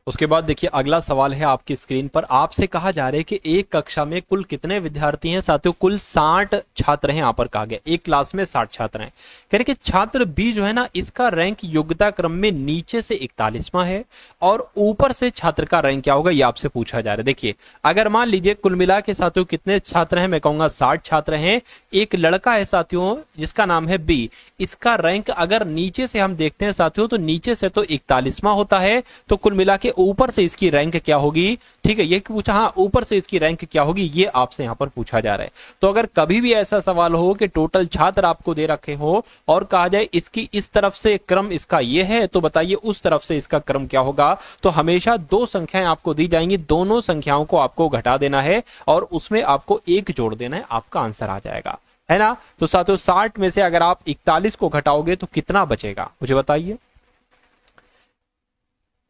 उसके बाद देखिए अगला सवाल है आपकी स्क्रीन पर। आपसे कहा जा रहा है कि एक कक्षा में कुल कितने विद्यार्थी हैं? साथियों कुल 60 छात्र हैं। यहाँ पर कहा गया एक क्लास में 60 छात्र हैं। कह रहे कि छात्र बी जो है ना, इसका रैंक योग्यता क्रम में नीचे से 41वां है और ऊपर से छात्र का रैंक क्या होगा, ये आपसे पूछा जा रहा है। देखिए अगर मान लीजिए कुल मिला के साथियों कितने छात्र हैं, मैं कहूंगा 60 छात्र हैं। एक लड़का है साथियों जिसका नाम है बी, इसका रैंक अगर नीचे से हम देखते हैं साथियों तो नीचे से तो 41वां होता है, तो कुल मिला के ऊपर से इसकी रैंक क्या होगी? ठीक है, ये पूछा, हाँ ऊपर से इसकी रैंक क्या होगी, ये आपसे यहां पर पूछा जा रहा है। तो अगर कभी भी ऐसा सवाल हो कि टोटल छात्र आपको दे रखे हो और कहा जाए इसकी इस तरफ से क्रम इसका ये है, तो बताइए उस तरफ से इसका क्रम क्या होगा? तो हमेशा 2 संख्याएं आपको दी जाएंगी, दोनों संख्याओं को आपको घटा देना है और उसमें आपको 1 जोड़ देना है, आपका आंसर आ जाएगा, है ना। तो साथियों 60 में से अगर आप 41 को घटाओगे तो कितना बचेगा, मुझे बताइए।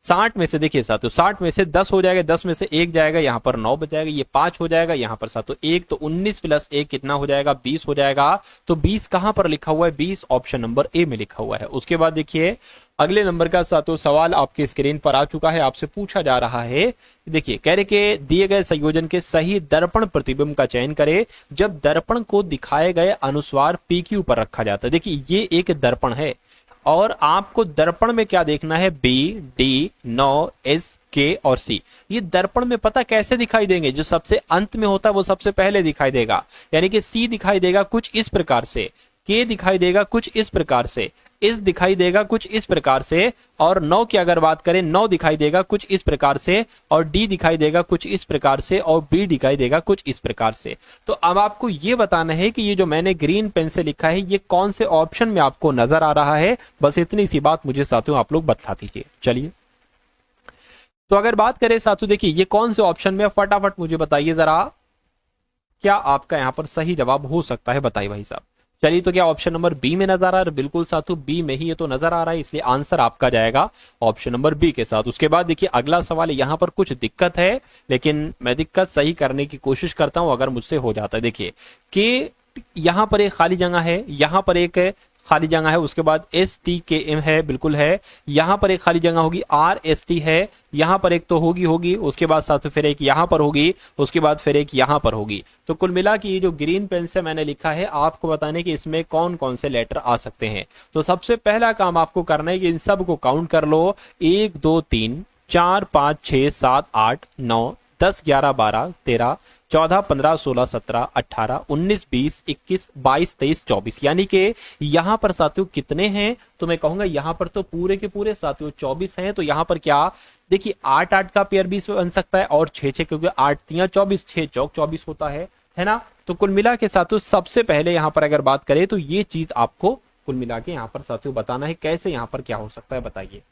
60 में से देखिए साथियों, 60 में से 10 हो जाएगा, 10 में से 1 जाएगा, यहां पर 9 बच जाएगा, ये 5 हो जाएगा, यहां पर साथियों 1, तो 19 प्लस 1 कितना हो जाएगा? 20 हो जाएगा। तो 20 कहां पर लिखा हुआ है? 20 ऑप्शन नंबर ए में लिखा हुआ है। उसके बाद देखिए अगले नंबर का साथियों सवाल आपके स्क्रीन पर आ चुका है। आपसे पूछा जा रहा है, देखिए कह रहे कि दिए गए संयोजन के सही दर्पण प्रतिबिंब का चयन करें जब दर्पण को दिखाए गए अनुसार PQ पर रखा जाता है। देखिए ये एक दर्पण है और आपको दर्पण में क्या देखना है? बी, डी, 9, एस, के और सी। ये दर्पण में पता कैसे दिखाई देंगे? जो सबसे अंत में होता है वो सबसे पहले दिखाई देगा, यानी कि सी दिखाई देगा कुछ इस प्रकार से, के दिखाई देगा कुछ इस प्रकार से, इस दिखाई देगा कुछ इस प्रकार से, और 9 की अगर बात करें 9 दिखाई देगा कुछ इस प्रकार से, और डी दिखाई देगा कुछ इस प्रकार से, और बी दिखाई देगा कुछ इस प्रकार से। तो अब आपको ये बताना है कि ये जो मैंने ग्रीन पेन से लिखा है ये कौन से ऑप्शन में आपको नजर आ रहा है। बस इतनी सी बात मुझे साथियों आप लोग बता दीजिए। चलिए तो अगर बात करें साथियों, देखिए ये कौन से ऑप्शन में, फटाफट मुझे बताइए जरा, क्या आपका यहां पर सही जवाब हो सकता है? बताइए भाई साहब। चलिए तो क्या ऑप्शन नंबर बी में नजर आ रहा है? बिल्कुल साथियों बी में ही ये तो नजर आ रहा है, इसलिए आंसर आपका जाएगा ऑप्शन नंबर बी के साथ। उसके बाद देखिए अगला सवाल है, यहां पर कुछ दिक्कत है लेकिन मैं दिक्कत सही करने की कोशिश करता हूं अगर मुझसे हो जाता है। देखिए कि यहां पर एक खाली जगह है, यहां पर एक खाली जगह है, उसके बाद STKM है, बिल्कुल है, यहां पर एक खाली जगह होगी, RST है, यहां पर एक तो होगी, उसके बाद साथ फिर एक यहां पर होगी, उसके बाद फिर एक यहां पर होगी। तो कुल मिला के ये जो ग्रीन पेन से मैंने लिखा है आपको बताने कि इसमें कौन कौन से लेटर आ सकते हैं। तो सबसे पहला काम आपको करना है कि इन सब को काउंट कर लो, 1 2 3 4 5 6 7 8 9 10 11 12 13 14 15 16 17 18 19 20 21 22 23 24, यानी कि यहां पर साथियों कितने हैं? तो मैं कहूंगा यहां पर तो पूरे के पूरे साथियों 24 हैं। तो यहां पर क्या देखिए 8 8 का पेयर भी बन सकता है और 6 6, क्योंकि 8 3 24, 6 चौक 24 होता है ना। तो कुल मिला के साथियों सबसे पहले यहां पर अगर बात करें तो ये चीज आपको कुल मिला के यहां पर साथियों बताना है कैसे यहां पर क्या हो सकता है, बताइए।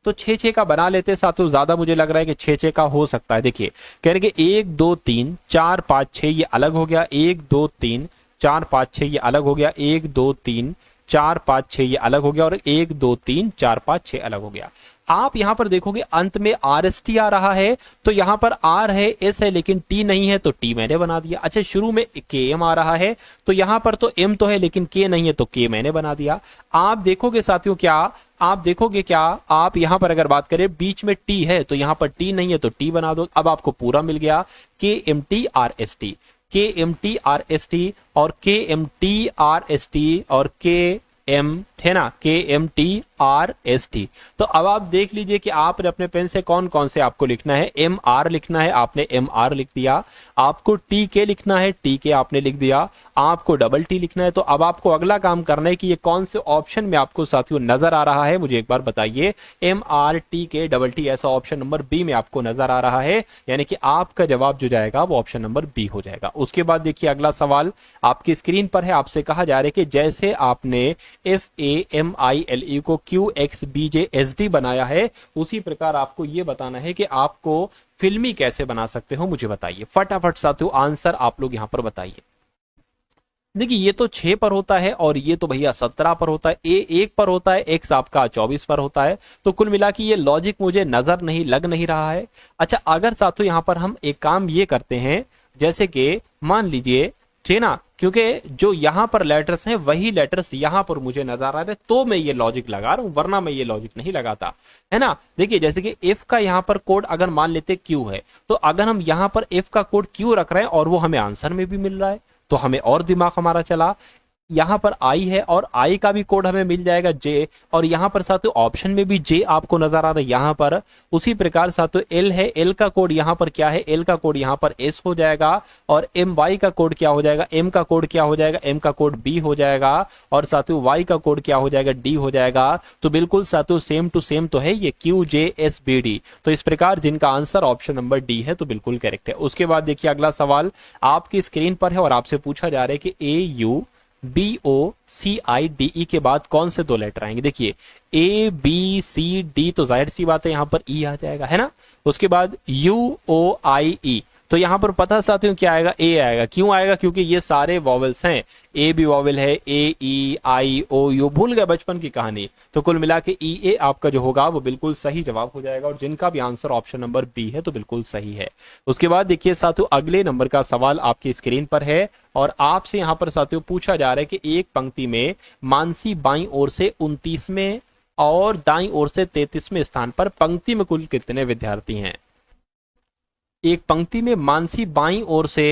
तो 6 6 का बना लेते हैं साथियों, ज्यादा मुझे लग रहा है कि 6 6 का हो सकता है। देखिए कह रहे कि 1 2 3 4 5 6 ये अलग हो गया, 1 2 3 4 5 6 ये अलग हो गया, 1 2 3 4 5 6 ये अलग हो गया, और 1 2 3 4 5 6 अलग हो गया। आप यहां पर देखोगे अंत में RST आ रहा है, तो यहां पर R है, S है, लेकिन T नहीं है, तो T मैंने बना दिया। अच्छा शुरू में KM आ रहा है, तो यहां पर तो M तो है लेकिन K नहीं है, तो K मैंने बना दिया। आप देखोगे साथियों क्या, आप देखोगे क्या, आप यहां पर अगर बात करें बीच में T है तो यहां पर T नहीं है, तो T बना दो। अब आपको पूरा मिल गया, KMTRST, KMTRST और KMTRST और KM, है ना, KMTRST। तो अब आप देख लीजिए कि आपने अपने पेन से कौन कौन से आपको लिखना है। MR लिखना है, आपने MR लिख दिया। आपको TK लिखना है, TK आपने लिख दिया। आपको डबल T लिखना है। तो अब आपको अगला काम करना है कि ये कौन से ऑप्शन में आपको साथियों नजर आ रहा है, मुझे एक बार बताइए। MR TK डबल T ऐसा ऑप्शन नंबर बी में आपको नजर आ रहा है, यानी कि आपका जवाब जो जाएगा वो ऑप्शन नंबर बी हो जाएगा। उसके बाद देखिए अगला सवाल आपकी स्क्रीन पर है, आपसे कहा जा रहा है कि जैसे आपने FAMILE को QXBJSD बनाया है, उसी प्रकार आपको यह बताना है कि आपको फिल्मी कैसे बना सकते हो, मुझे बताइए फटाफट साथियों, आंसर आप लोग यहां पर बताइए। देखिए ये तो 6 पर होता है और ये तो भैया 17 पर होता है, ए 1 पर होता है, एक्स आपका 24 पर होता है। तो कुल मिला के ये लॉजिक मुझे नजर नहीं लग नहीं रहा है। अच्छा अगर साथियों यहाँ पर हम एक काम ये करते हैं, जैसे कि मान लीजिए ठीक है ना, क्योंकि जो यहाँ पर लेटर्स हैं वही लेटर्स यहाँ पर मुझे नजर आ रहे हैं, तो मैं ये लॉजिक लगा रहा हूँ, वरना मैं ये लॉजिक नहीं लगाता, है ना। देखिए जैसे कि इफ का यहाँ पर कोड अगर मान लेते क्यू है, तो अगर हम यहाँ पर इफ का कोड क्यू रख रहे हैं और वो हमें आंसर में भी मिल रहा है, तो हमें और दिमाग हमारा चला। यहाँ पर आई है और आई का भी कोड हमें मिल जाएगा जे, और यहाँ पर साथियों ऑप्शन में भी जे आपको नजर आ रहा है यहाँ पर। उसी प्रकार साथियों एल है, एल का कोड यहाँ पर क्या है, एल का कोड यहाँ पर एस हो जाएगा, और एम वाई का कोड क्या हो जाएगा, एम का कोड क्या हो जाएगा, एम का कोड बी हो जाएगा, और साथियों वाई का कोड क्या हो जाएगा, डी हो जाएगा। तो बिल्कुल साथियों सेम टू सेम तो है ये Q J S B D. तो इस प्रकार जिनका आंसर ऑप्शन नंबर डी है तो बिल्कुल करेक्ट है। उसके बाद देखिए अगला सवाल आपकी स्क्रीन पर है और आपसे पूछा जा रहा है कि A U B O C I D E के बाद कौन से दो लेटर आएंगे। देखिए ए बी सी डी, तो जाहिर सी बात है यहाँ पर ई आ जाएगा, है ना। उसके बाद यू ओ आई ई, तो यहाँ पर पता साथियों क्या आएगा, ए आएगा। क्यों आएगा, क्योंकि ये सारे वॉवेल्स हैं, ए भी वॉवेल है, ए ई आई ओ यू, भूल गए बचपन की कहानी। तो कुल मिला के ई ए आपका जो होगा वो बिल्कुल सही जवाब हो जाएगा, और जिनका भी आंसर ऑप्शन नंबर बी है तो बिल्कुल सही है। उसके बाद देखिए साथियों अगले नंबर का सवाल आपकी स्क्रीन पर है, और आपसे यहाँ पर साथियों पूछा जा रहा है कि एक पंक्ति में मानसी बाईं ओर से 29वें और दाईं ओर से 33वें स्थान पर पंक्ति में कुल कितने विद्यार्थी हैं। एक पंक्ति में मानसी बाईं ओर से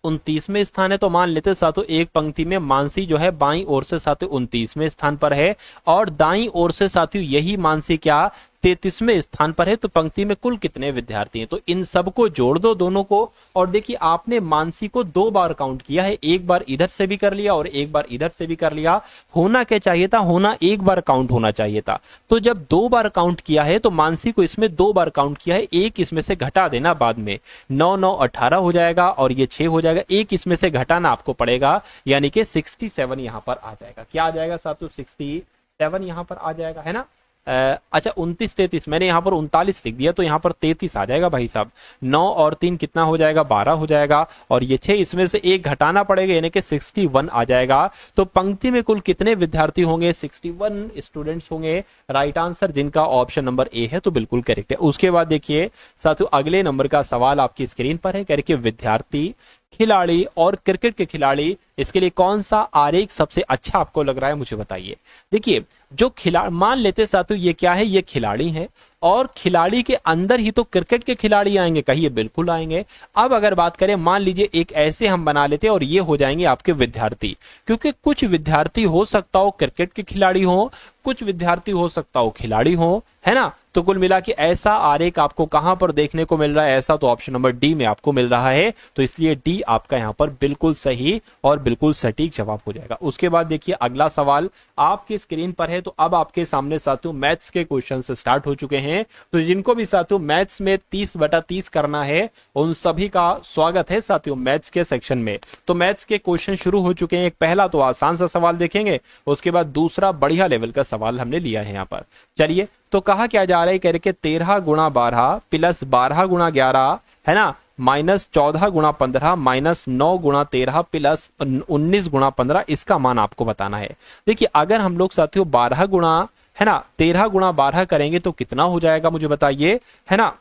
29वें स्थान है, तो मान लेते साथियों एक पंक्ति में मानसी जो है बाईं ओर से साथियों 29वें स्थान पर है, और दाईं ओर से साथियों यही मानसी क्या 33वें स्थान पर है। तो पंक्ति में कुल कितने विद्यार्थी हैं, तो इन सबको जोड़ दो दोनों को। और देखिए आपने मानसी को 2 बार काउंट किया है, एक बार इधर से भी कर लिया और एक बार इधर से भी कर लिया। होना क्या चाहिए था, होना एक बार काउंट होना चाहिए था। तो जब 2 बार काउंट किया है तो मानसी को इसमें 2 बार काउंट किया है, एक इसमें से घटा देना बाद में, 9 9 18 हो जाएगा और ये 6 हो जाएगा, एक इसमें से घटाना आपको पड़ेगा, यानी कि 67 यहाँ पर आ जाएगा। क्या आ जाएगा साथियों, 67 यहाँ पर आ जाएगा, है ना। अच्छा 29 33, मैंने यहाँ पर 39 लिख दिया, तो यहाँ पर 33 आ जाएगा भाई साहब। 9 और 3 कितना हो जाएगा, 12 हो जाएगा, और ये 6 इसमें से एक घटाना पड़ेगा, यानी कि 61 आ जाएगा। तो पंक्ति में कुल कितने विद्यार्थी होंगे, 61 स्टूडेंट्स होंगे। राइट आंसर जिनका ऑप्शन नंबर ए है तो बिल्कुल करेक्ट है। उसके बाद देखिए साथियों अगले नंबर का सवाल आपकी स्क्रीन पर है, कह रहे कि विद्यार्थी, खिलाड़ी और क्रिकेट के खिलाड़ी, इसके लिए कौन सा आरेख सबसे अच्छा आपको लग रहा है, मुझे बताइए। देखिए जो मान लेते साथियों ये क्या है, ये खिलाड़ी है, और खिलाड़ी के अंदर ही तो क्रिकेट के खिलाड़ी आएंगे, कहिए बिल्कुल आएंगे। अब अगर बात करें मान लीजिए एक ऐसे हम बना लेते और ये हो जाएंगे आपके विद्यार्थी, क्योंकि कुछ विद्यार्थी हो सकता हो क्रिकेट के खिलाड़ी हो, कुछ विद्यार्थी हो सकता हो खिलाड़ी हो, है ना। तो कुल मिला के ऐसा आरेख आपको कहां पर देखने को मिल रहा है, ऐसा तो ऑप्शन नंबर डी में आपको मिल रहा है। तो इसलिए डी आपका यहां पर बिल्कुल सही और बिल्कुल सटीक जवाब हो जाएगा। उसके बाद देखिए अगला सवाल आपकी स्क्रीन पर है, तो अब आपके सामने साथियों मैथ्स के क्वेश्चन स्टार्ट हो चुके हैं। तो जिनको भी साथियों मैथ्स में 30/30 करना है उन सभी का स्वागत है साथियों मैथ्स के सेक्शन में। तो मैथ्स के क्वेश्चन शुरू हो चुके हैं। एक पहला तो आसान सा सवाल देखेंगे, उसके बाद दूसरा बढ़िया लेवल का सवाल हमने लिया है यहाँ पर। चलिए तो कहा क्या जा रहा है, कह रहे कि 13 गुणा 12 प्लस 12 गुणा 11, है ना, माइनस 14 गुणा 15 माइनस 9 गुणा 13 प्लस 19 गुणा 15, इसका मान आपको बताना है। देखिए अगर हम लोग साथियों 12 गुणा, है ना, 13 गुणा 12 करेंगे तो कितना हो जाएगा मुझे बताइए, है ना,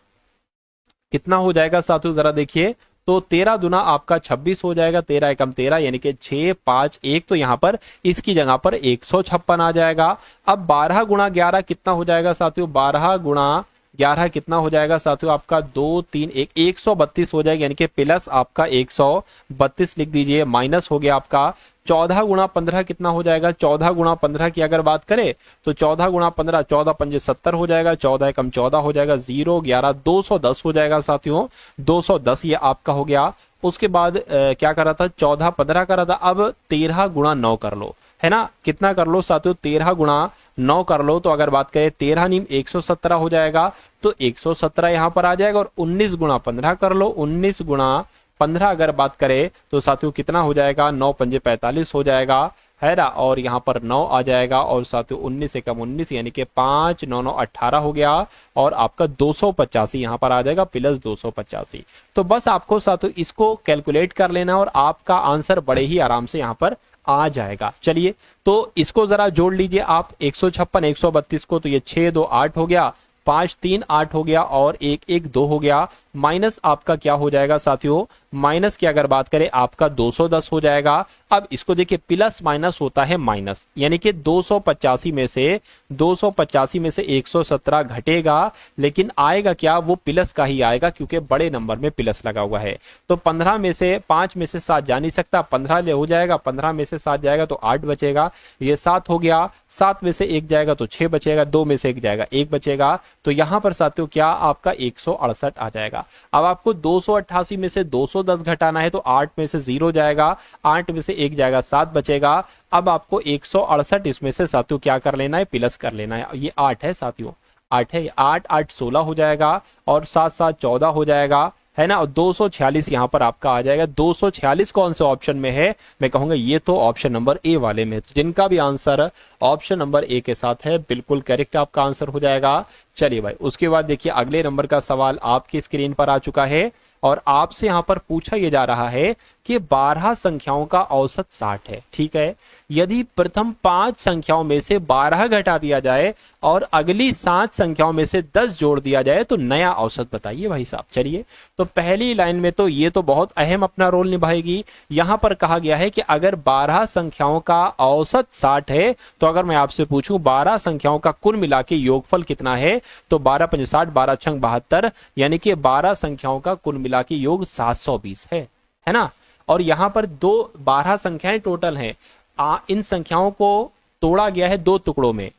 कितना हो जाएगा साथियों जरा देखिए। तो 13 दुना आपका 26 हो जाएगा, 13 एकम 13 यानी कि 6 5 1, तो यहाँ पर इसकी जगह पर 156 आ जाएगा। अब 12 गुणा 11 कितना हो जाएगा साथियों, 12 गुणा 11 कितना हो जाएगा साथियों आपका 2 3 1 132 हो जाएगा, यानी कि प्लस आपका 132 लिख दीजिए, माइनस हो गया आपका 14 गुणा 15 कितना हो जाएगा, 14 गुणा 15 की अगर बात करें तो 14 गुणा 15 14 पंजे 70 हो जाएगा, 14 एकम 14 हो जाएगा, 0 11 210 हो जाएगा साथियों, 210 ये आपका हो गया। उसके बाद क्या कर रहा था, 14 15 कर रहा था, अब 13 गुणा 9 कर लो, है ना, कितना कर लो साथियों, 13 गुणा 9 कर लो। तो अगर बात करें 13 नीम 117 हो जाएगा, तो 117 यहाँ पर आ जाएगा, और 19 गुणा 15 कर लो, 19 गुणा 15 अगर बात करें तो साथियों कितना हो जाएगा, 9 पंजे 45 हो जाएगा, है ना, और यहाँ पर 9 आ जाएगा और साथियों 19 से कम 19 यानी कि 5 9 9 18 हो गया और आपका 285 यहाँ पर आ जाएगा प्लस 285। तो बस आपको साथियों इसको कैलकुलेट कर लेना और आपका आंसर बड़े ही आराम से यहाँ पर आ जाएगा। चलिए तो इसको जरा जोड़ लीजिए आप 156 132 को, तो ये 6 2 8 हो गया, 5 3 8 हो गया और 1 1 2 हो गया, माइनस आपका क्या हो जाएगा साथियों, माइनस की अगर बात करें आपका 210 हो जाएगा। अब इसको देखिए प्लस माइनस होता है माइनस, यानी कि 285 में से 117 घटेगा, लेकिन आएगा क्या, वो प्लस का ही आएगा क्योंकि बड़े नंबर में प्लस लगा हुआ है। तो 15 में से 5 में से 7 जा नहीं सकता, 15 ले हो जाएगा, 15 में से 7 जाएगा तो 8 बचेगा, ये 7 हो गया, 7 में से 1 जाएगा तो 6 बचेगा, 2 में से 1 जाएगा 1 बचेगा, तो यहां पर साथियों क्या आपका 168 आ जाएगा। अब आपको 288 में से 210 घटाना है तो 8 में से 0 जाएगा, 8 में से 1 जाएगा 7 बचेगा। अब आपको 168 इसमें से साथियों क्या कर लेना है, प्लस कर लेना है। ये 8 है साथियों, 8 है, 8 8 16 हो जाएगा और 7 7 14 हो जाएगा, है ना, और 246 यहां पर आपका आ जाएगा। 246 कौन से ऑप्शन में है, मैं कहूंगा ये तो ऑप्शन नंबर ए वाले में। तो जिनका भी आंसर ऑप्शन नंबर ए के साथ है बिल्कुल करेक्ट आपका आंसर हो जाएगा। चलिए भाई, उसके बाद देखिए अगले नंबर का सवाल आपकी स्क्रीन पर आ चुका है और आपसे यहां पर पूछा यह जा रहा है कि 12 संख्याओं का औसत 60 है। ठीक है, यदि प्रथम 5 संख्याओं में से 12 घटा दिया जाए और अगली 7 संख्याओं में से 10 जोड़ दिया जाए तो नया औसत बताइए भाई साहब। चलिए, तो पहली लाइन में तो ये तो बहुत अहम अपना रोल निभाएगी। यहां पर कहा गया है कि अगर 12 संख्याओं का औसत 60 है तो अगर मैं आपसे पूछूं 12 संख्याओं का कुल मिला के योगफल कितना है, तो 12 5 60, 12 6 72, यानी कि 12 संख्याओं का कुल मिला के योग 720 है ना। और यहां पर 12 संख्याएं टोटल हैं। इन संख्याओं को तोड़ा गया है 2 टुकड़ों में,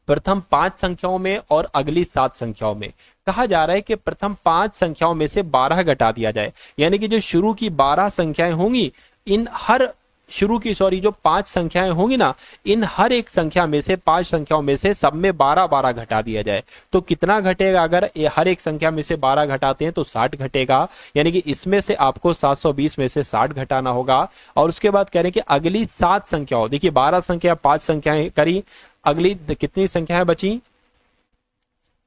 प्रथम 5 संख्याओं में और अगली 7 संख्याओं में। कहा जा रहा है कि प्रथम 5 संख्याओं में से 12 घटा दिया जाए, यानी कि जो शुरू की 12 संख्याएं होंगी, इन हर जो 5 संख्याएं होंगी ना, इन हर एक संख्या में से 5 संख्याओं में से सब में 12 12 घटा दिया जाए तो कितना घटेगा। अगर हर एक संख्या में से 12 घटाते हैं तो 60 घटेगा, यानी कि इसमें से आपको 720 में से 60 घटाना होगा। और उसके बाद कह रहे हैं कि अगली 7 संख्याओं, देखिए 12 संख्या 5 संख्याएं करी, अगली कितनी संख्याएं बची,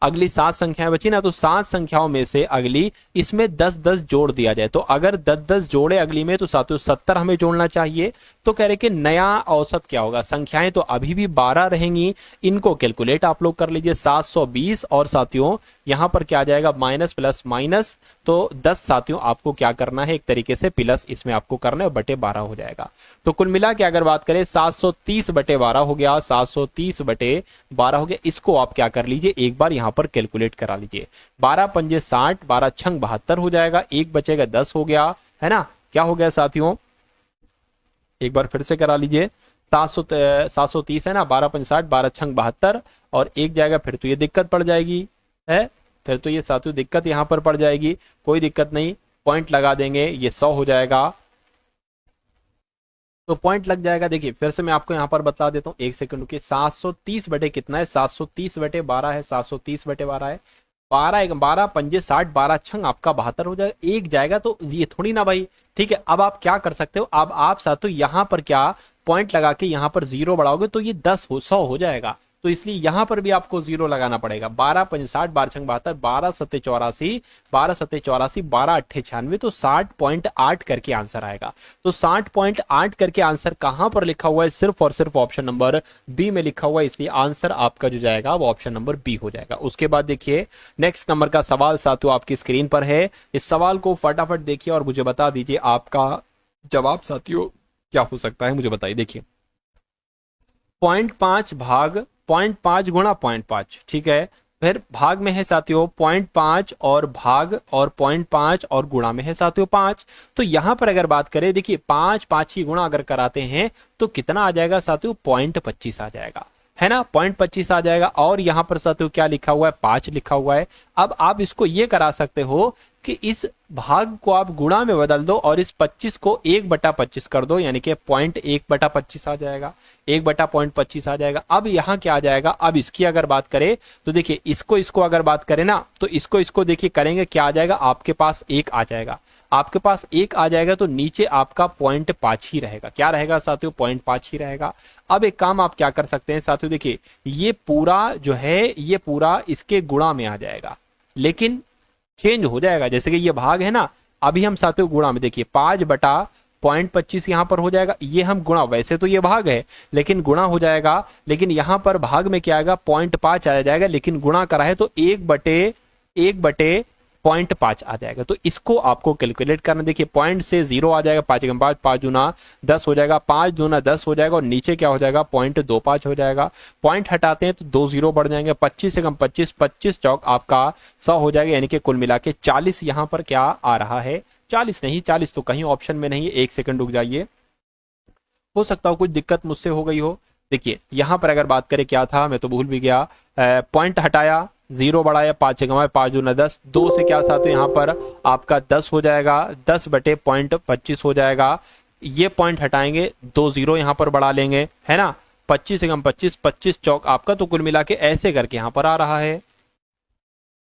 अगली 7 संख्याएं बची ना, तो 7 संख्याओं में से अगली इसमें 10 10 जोड़ दिया जाए तो अगर 10 10 जोड़े अगली में तो साथियों 70 हमें जोड़ना चाहिए। तो कह रहे कि नया औसत क्या होगा, संख्याएं तो अभी भी 12 रहेंगी, इनको कैलकुलेट आप लोग कर लीजिए 720 और साथियों यहां पर क्या आ जाएगा माइनस प्लस माइनस, तो 10 साथियों आपको क्या करना है, एक तरीके से प्लस इसमें आपको करना है, बटे 12 हो जाएगा। तो कुल मिला के अगर बात करें 730 बटे 12 हो गया, 730 बटे 12 हो गया। इसको आप क्या कर लीजिए, एक बार यहां पर कैलकुलेट करा लीजिए। 12 पंजे 60, 12 छंग 72 हो जाएगा, एक बचेगा 10 हो गया, है ना। क्या हो गया साथियों, एक बार फिर से करा लीजिए, 730 है ना, 12 पंजे 60, 12 छंग 72 और एक जाएगा, फिर तो ये दिक्कत पड़ जाएगी है, फिर तो ये साथियों दिक्कत यहां पर पड़ जाएगी। कोई दिक्कत नहीं, पॉइंट लगा देंगे, ये 100 हो जाएगा, तो पॉइंट लग जाएगा। देखिए फिर से मैं आपको यहां पर बता देता हूँ, एक सेकंड रुकिए। 730 बटे कितना है, 730 बटे 12 है, 730 बटे 12 है, 12 पंजे 60, 12 छंग आपका 72 हो जाएगा, एक जाएगा तो ये थोड़ी ना भाई। ठीक है, अब आप क्या कर सकते हो, अब आप साथियों यहां पर क्या पॉइंट लगा के यहां पर 0 बढ़ाओगे तो ये 100 हो जाएगा, तो इसलिए यहां पर भी आपको 0 लगाना पड़ेगा। 12 पंजे 60, 12 छंग 72, 12 सत्ते 84, 12 सत्ते 84, 12 अट्ठे 96, तो 60.8 करके आंसर आएगा। तो 60.8 करके आंसर कहां पर लिखा हुआ है, सिर्फ और सिर्फ ऑप्शन नंबर बी में लिखा हुआ है, इसलिए आंसर आपका जो जाएगा वो ऑप्शन नंबर बी हो जाएगा। उसके बाद देखिए नेक्स्ट नंबर का सवाल साथियों आपकी स्क्रीन पर है, इस सवाल को फटाफट देखिए और मुझे बता दीजिए आपका जवाब साथियों क्या हो सकता है, मुझे बताइए। देखिए 0.5 भाग 0.5 गुणा 0.5, ठीक है, फिर भाग में है साथियों 0.5 और भाग और 0.5 और गुणा में है साथियों 5। तो यहां पर अगर बात करें, देखिए 5 5 ही गुणा अगर कराते हैं तो कितना आ जाएगा साथियों, 0.25 आ जाएगा, है ना, 0.25 आ जाएगा। और यहां पर साथियों क्या लिखा हुआ है, 5 लिखा हुआ है। अब आप इसको ये करा सकते हो इसके इस भाग को आप गुणा में बदल दो और इस 25 को 1/25 कर दो, यानी कि 0.1/25 आ जाएगा, 1/0.25 आ जाएगा। अब यहाँ क्या आ जाएगा, अब इसकी अगर बात करें तो देखिए इसको अगर बात करें ना तो इसको देखिए करेंगे क्या आ जाएगा, आपके पास 1 आ जाएगा, आपके पास 1 आ जाएगा तो नीचे आपका 0.5 ही रहेगा। क्या रहेगा साथियों, 0.5 ही रहेगा। अब एक काम आप क्या कर सकते हैं साथियों, देखिए ये पूरा जो है ये पूरा इसके गुणा में आ जाएगा, लेकिन चेंज हो जाएगा। जैसे कि ये भाग है ना, अभी हम साथियों गुणा में देखिए 5/0.25 यहां पर हो जाएगा, ये हम गुणा, वैसे तो ये भाग है लेकिन गुणा हो जाएगा, लेकिन यहां पर भाग में क्या आएगा 0.5 आ जाएगा, लेकिन गुणा करा है तो 1/0.5 आ जाएगा। तो इसको आपको कैलकुलेट करना, देखिए पॉइंट से 0 आ जाएगा, 5 5 5 दूना 10 हो जाएगा, 5 दूना 10 हो जाएगा और नीचे क्या हो जाएगा 0.25 हो जाएगा। पॉइंट हटाते हैं तो 2 0 बढ़ जाएंगे, 25 से कम 25, 25 चौक आपका 100 हो जाएगा, यानी कि कुल मिला के 40 यहाँ पर क्या आ रहा है, 40 नहीं, 40 तो कहीं ऑप्शन में नहीं है। 1 सेकंड रुक जाइए, हो सकता हो कुछ दिक्कत मुझसे हो गई हो। देखिए यहां पर अगर बात करें क्या था, मैं तो भूल भी गया, पॉइंट हटाया, 0 बढ़ाया, 5 कमाए, 5 दूना 10, 2 से क्या साथ यहाँ पर आपका 10 हो जाएगा, 10/0.25 हो जाएगा। ये पॉइंट हटाएंगे, 2 0 यहाँ पर बढ़ा लेंगे, है ना, 25 से कम 25, 25 चौक आपका, तो कुल मिला के ऐसे करके यहाँ पर आ रहा है।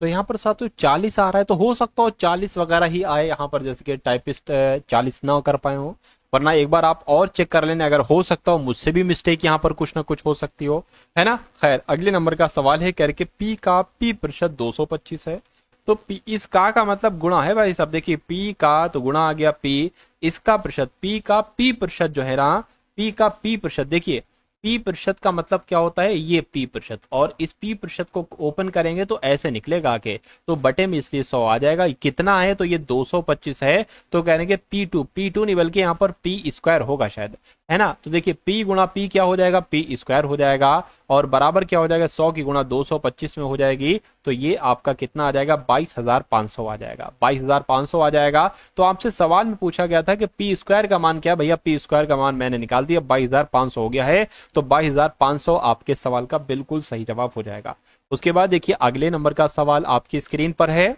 तो यहाँ पर साथियों 40 आ रहा है, तो हो सकता हो 40 वगैरह ही आए यहाँ पर, जैसे कि टाइपिस्ट 40 ना कर पाए हो, वरना एक बार आप और चेक कर लेना, अगर हो सकता हो मुझसे भी मिस्टेक यहाँ पर कुछ ना कुछ हो सकती हो, है ना। खैर अगले नंबर का सवाल है, कह रहे कि पी का पी प्रतिशत 225 है, तो पी इस का मतलब गुणा है भाई साहब। देखिए पी का तो गुणा आ गया, पी इसका प्रतिशत, पी का पी प्रतिशत जो है ना, पी का पी प्रतिशत, देखिए पी प्रतिशत का मतलब क्या होता है, ये पी प्रतिशत, और इस पी प्रतिशत को ओपन करेंगे तो ऐसे निकलेगा आके, तो बटे में इसलिए 100 आ जाएगा। कितना है तो ये 225 है, तो कहेंगे P2 नहीं बल्कि यहाँ पर पी स्क्वायर होगा शायद, है ना। तो देखिए P गुणा P क्या हो जाएगा, पी स्क्वायर हो जाएगा, और बराबर क्या हो जाएगा 100 की गुणा 225 में हो जाएगी, तो ये आपका कितना आ जाएगा 22,500 आ जाएगा, 22,500 आ जाएगा। तो आपसे सवाल में पूछा गया था कि पी स्क्वायर का मान क्या, भैया पी स्क्वायर का मान मैंने निकाल दिया, 22,500 हो गया है, तो 22,500 आपके सवाल का बिल्कुल सही जवाब हो जाएगा। उसके बाद देखिए अगले नंबर का सवाल आपकी स्क्रीन पर है,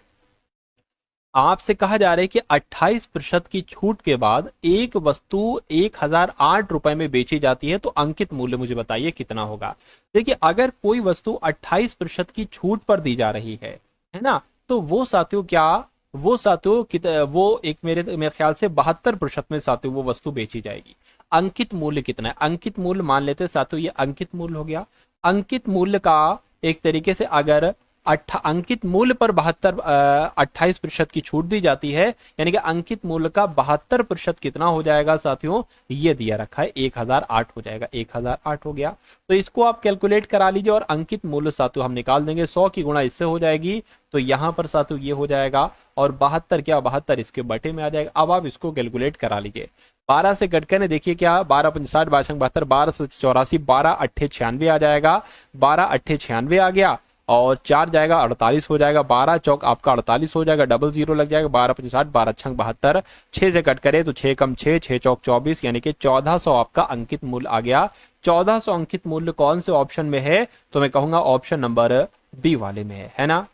आपसे कहा जा रहा है कि 28% की छूट के बाद एक वस्तु 1,008 रुपए में बेची जाती है, तो अंकित मूल्य मुझे बताइए कितना होगा। देखिए अगर कोई वस्तु 28% की छूट पर दी जा रही है ना, तो वो साथियों क्या, वो साथियों वो एक मेरे ख्याल से 72% में साथियों वो वस्तु बेची जाएगी। अंकित मूल्य कितना है, अंकित मूल्य मान लेते हैं साथियों, ये अंकित मूल्य हो गया। अंकित मूल्य का एक तरीके से अगर अंकित मूल्य पर 28% की छूट दी जाती है, यानी कि अंकित मूल्य का 72% कितना हो जाएगा साथियों, ये दिया रखा है 1,008 हो जाएगा, 1,008 हो गया। तो इसको आप कैलकुलेट करा लीजिए और अंकित मूल्य साथियों हम निकाल देंगे, 100 की गुणा इससे हो जाएगी, तो यहां पर साथियों ये हो जाएगा, और 72 क्या 72 इसके बटे में आ जाएगा। अब आप इसको कैलकुलेट करा लीजिए, 12 से कट करने देखिए क्या, 12 × 60 12 × 72, 12 से 84, 12 8 96 आ जाएगा, 12 8 96 आ गया, और 4 जाएगा 48 हो जाएगा, 12 चौक आपका 48 हो जाएगा, डबल 0 लग जाएगा, 12 × 60 12 × 72, 6 से कट करे तो 6 कम 6, 6 चौक 24, यानी कि 1400 आपका अंकित मूल्य आ गया। 1400 अंकित मूल्य कौन से ऑप्शन में है, तो मैं कहूंगा ऑप्शन नंबर बी वाले में है ना।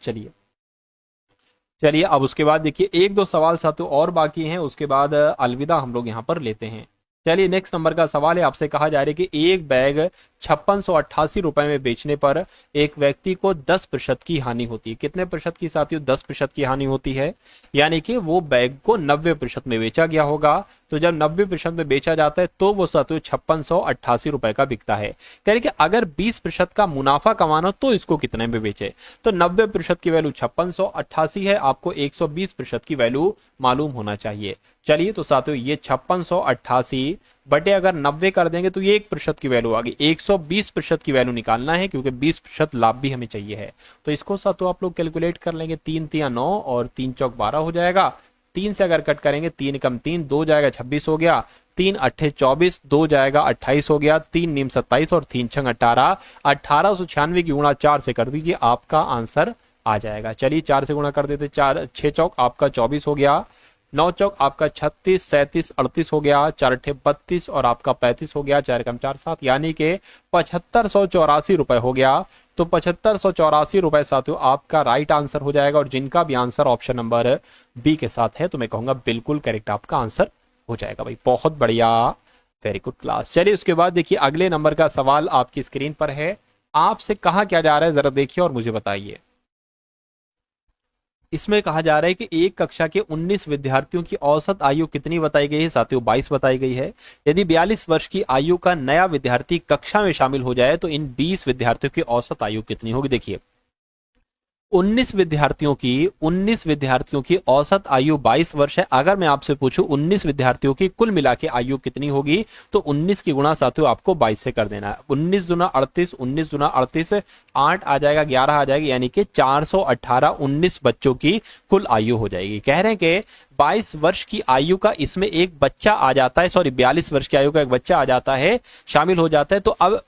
चलिए अब उसके बाद देखिए 1-2 सवाल साथियों और बाकी हैं, उसके बाद अलविदा हम लोग यहाँ पर लेते हैं। चलिए नेक्स्ट नंबर का सवाल है, आपसे कहा जा रहा है कि एक बैग 5688 रुपए में बेचने पर एक व्यक्ति को 10% की हानि होती है। कितने प्रतिशत की साथियों, 10% की हानि होती है, यानी कि वो बैग को 90% में बेचा गया होगा। तो जब 90% में बेचा जाता है तो वो साथियों 5688 रुपए का बिकता है। कह रहे कि अगर 20% का मुनाफा कमाना तो इसको कितने में बेचे, तो 90% की वैल्यू 5688 है, आपको 120% की वैल्यू मालूम होना चाहिए। चलिए तो साथियों ये 5688 बटे अगर 90 कर देंगे तो ये 1% की वैल्यू आ गई, 120% की वैल्यू निकालना है, क्योंकि 20% लाभ भी हमें चाहिए है। तो इसको साथियों आप लोग कैलकुलेट कर लेंगे, 3 × 9 और 3 चौक 12 हो जाएगा। 3 से अगर कट करेंगे 3 कम 3 2 जाएगा 26 हो गया, 3 8 24 2 जाएगा 28 हो गया, 3 नीम 27 और 3 छंग 18, 1896 की गुणा 4 से कर दीजिए, आपका आंसर आ जाएगा। चलिए 4 से गुणा कर देते, 4 6 चौक आपका 24 हो गया, 9 चौक आपका 36 37 38 हो गया, 4 अठे 32 और आपका 35 हो गया, 4 कम 4 7, यानी कि 7584 रुपए हो गया। तो 7584 रुपए साथियों आपका राइट आंसर हो जाएगा। और जिनका भी आंसर ऑप्शन नंबर बी के साथ है तो मैं कहूंगा बिल्कुल करेक्ट आपका आंसर हो जाएगा भाई, बहुत बढ़िया, वेरी गुड क्लास। चलिए उसके बाद देखिए अगले नंबर का सवाल आपकी स्क्रीन पर है, आपसे कहा क्या जा रहा है जरा देखिए और मुझे बताइए। इसमें कहा जा रहा है कि एक कक्षा के 19 विद्यार्थियों की औसत आयु कितनी बताई गई है साथियों, 22 बताई गई है। यदि 42 वर्ष की आयु का नया विद्यार्थी कक्षा में शामिल हो जाए तो इन 20 विद्यार्थियों की औसत आयु कितनी होगी। देखिए 19 विद्यार्थियों की औसत आयु 22 वर्ष है। अगर मैं आपसे पूछूं 19 विद्यार्थियों की कुल मिला के आयु कितनी होगी, तो 19 की गुणा साथियों आपको 22 से कर देना है। 19 दूना 38, 19 दूना 38, 8 आ जाएगा, 11 आ जाएगी, यानी कि 418 19 बच्चों की कुल आयु हो जाएगी। कह रहे हैं कि 22 वर्ष की आयु का इसमें एक बच्चा आ जाता है, सॉरी 42 वर्ष की आयु का एक बच्चा आ जाता है, शामिल हो जाता है। तो अब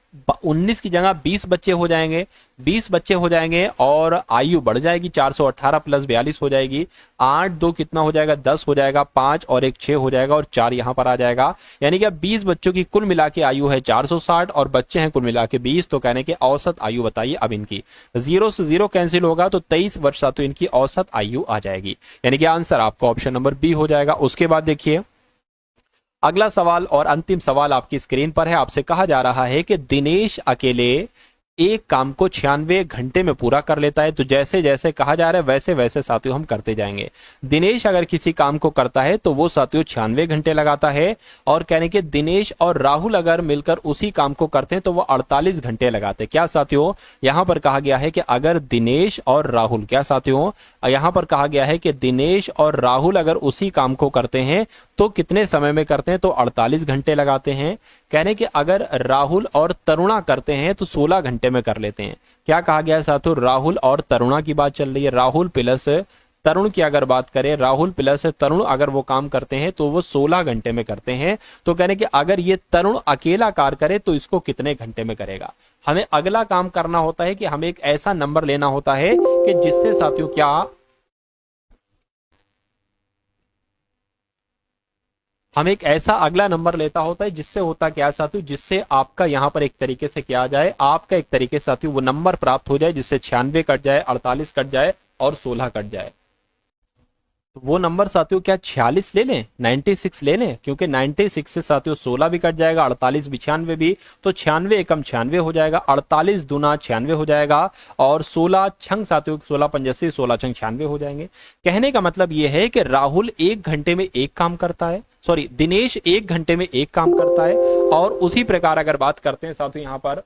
19 की जगह 20 बच्चे हो जाएंगे, 20 बच्चे हो जाएंगे और आयु बढ़ जाएगी, 418 प्लस 42 हो जाएगी। 8 2 कितना हो जाएगा, 10 हो जाएगा, 5 और 1 6 हो जाएगा और 4 यहां पर आ जाएगा। यानी कि अब 20 बच्चों की कुल मिला के आयु है 460 और बच्चे हैं कुल मिला के 20। तो कहने के औसत आयु बताइए अब इनकी। 0 से 0 कैंसिल होगा तो 23 वर्ष तो इनकी औसत आयु आ जाएगी, यानी कि आंसर आपका ऑप्शन नंबर बी हो जाएगा। उसके बाद देखिए अगला सवाल और अंतिम सवाल आपकी स्क्रीन पर है। आपसे कहा जा रहा है कि दिनेश अकेले एक काम को 96 घंटे में पूरा कर लेता है। तो जैसे जैसे कहा जा रहा है वैसे वैसे साथियों हम करते जाएंगे। दिनेश अगर किसी काम को करता है तो वो साथियों 96 घंटे लगाता है, और कहने के दिनेश और राहुल अगर मिलकर उसी काम को करते हैं तो वो 48 घंटे लगाते हैं। क्या साथियों यहां पर कहा गया है कि अगर दिनेश और राहुल, क्या साथियों यहां पर कहा गया है कि दिनेश और राहुल अगर उसी काम को करते हैं तो कितने समय में करते हैं, तो 48 घंटे लगाते हैं। कहने कि अगर राहुल और तरुणा करते हैं तो 16 घंटे में कर लेते हैं। क्या कहा गया है साथियों, राहुल और तरुणा की बात चल रही है। राहुल प्लस तरुण की अगर बात करें, राहुल प्लस तरुण अगर वो काम करते हैं तो वो 16 घंटे में करते हैं। तो कहने कि अगर ये तरुण अकेला कार्य करे तो इसको कितने घंटे में करेगा। हमें अगला काम करना होता है कि हमें एक ऐसा नंबर लेना होता है कि जिससे साथियों क्या हम एक ऐसा अगला नंबर लेता होता है जिससे होता क्या साथियों, जिससे आपका यहां पर एक तरीके से क्या आ जाए, आपका एक तरीके से साथियों वो नंबर प्राप्त हो जाए जिससे 96 कट जाए, 48 कट जाए और 16 कट जाए। तो वो नंबर साथियों क्या 46 ले लें, 96 ले लें, क्योंकि 96 से साथियों 16 भी कट जाएगा, 48 भी 96 भी, तो 96 एकम 96 हो जाएगा, 48 दूना 96 हो जाएगा और 16 छंग साथियों 16 पंजासी 16 छंग 96 हो जाएंगे। कहने का मतलब यह है कि राहुल 1 घंटे में एक काम करता है, सॉरी दिनेश 1 घंटे में एक काम करता है। और उसी प्रकार अगर बात करते हैं साथियों यहां पर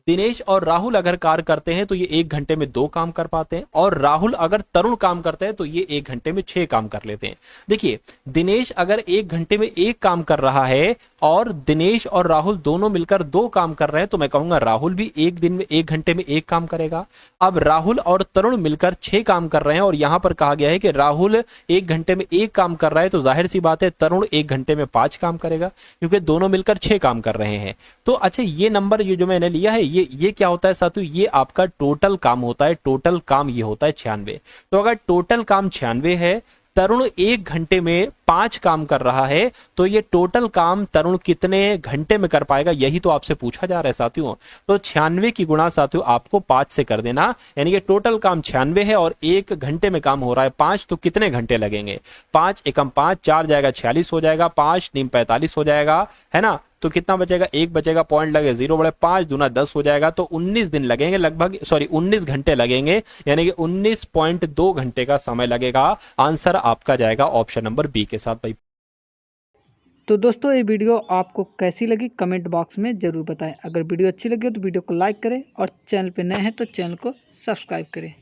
दिनेश और राहुल अगर कार्य करते हैं तो ये 1 घंटे में 2 काम कर पाते हैं, और राहुल अगर तरुण काम करते हैं तो ये 1 घंटे में 6 काम कर लेते हैं। देखिए दिनेश अगर 1 घंटे में 1 काम कर रहा है और दिनेश और राहुल दोनों मिलकर 2 काम कर रहे हैं, तो मैं कहूंगा राहुल भी 1 दिन में 1 घंटे में 1 काम करेगा। अब राहुल और तरुण मिलकर 6 काम कर रहे हैं और यहां पर कहा गया है कि राहुल 1 घंटे में 1 काम कर रहा है, तो जाहिर सी बात है तरुण 1 घंटे में 5 काम करेगा, क्योंकि दोनों मिलकर 6 काम कर रहे हैं। तो अच्छा ये नंबर ये जो मैंने लिया है ये क्या होता है साथियों, ये आपका टोटल काम होता है। टोटल काम ये होता है 96। तो अगर टोटल काम 96 है, तरुण 1 घंटे में 5 काम कर रहा है, तो ये टोटल काम तरुण कितने घंटे में कर पाएगा, यही तो आपसे पूछा जा रहा है साथियों। तो 96 की गुणा साथियों आपको 5 से कर देना, यानी कि टोटल काम 96 है और 1 घंटे में काम हो रहा है 5, तो कितने घंटे लगेंगे, 5 एकम 5, 4 जाएगा 46 हो जाएगा, 5 3 45 हो जाएगा, है ना। तो कितना बचेगा, 1 बचेगा, पॉइंट लगे 0 बड़े 5 दूना 10 हो जाएगा। तो 19 दिन लगेंगे लगभग, सॉरी 19 घंटे लगेंगे, यानी कि 19.2 घंटे का समय लगेगा। आंसर आपका जाएगा ऑप्शन नंबर बी के साथ भाई। तो दोस्तों ये वीडियो आपको कैसी लगी कमेंट बॉक्स में ज़रूर बताएं। अगर वीडियो अच्छी लगी तो वीडियो को लाइक करें और चैनल पे नए हैं तो चैनल को सब्सक्राइब करें।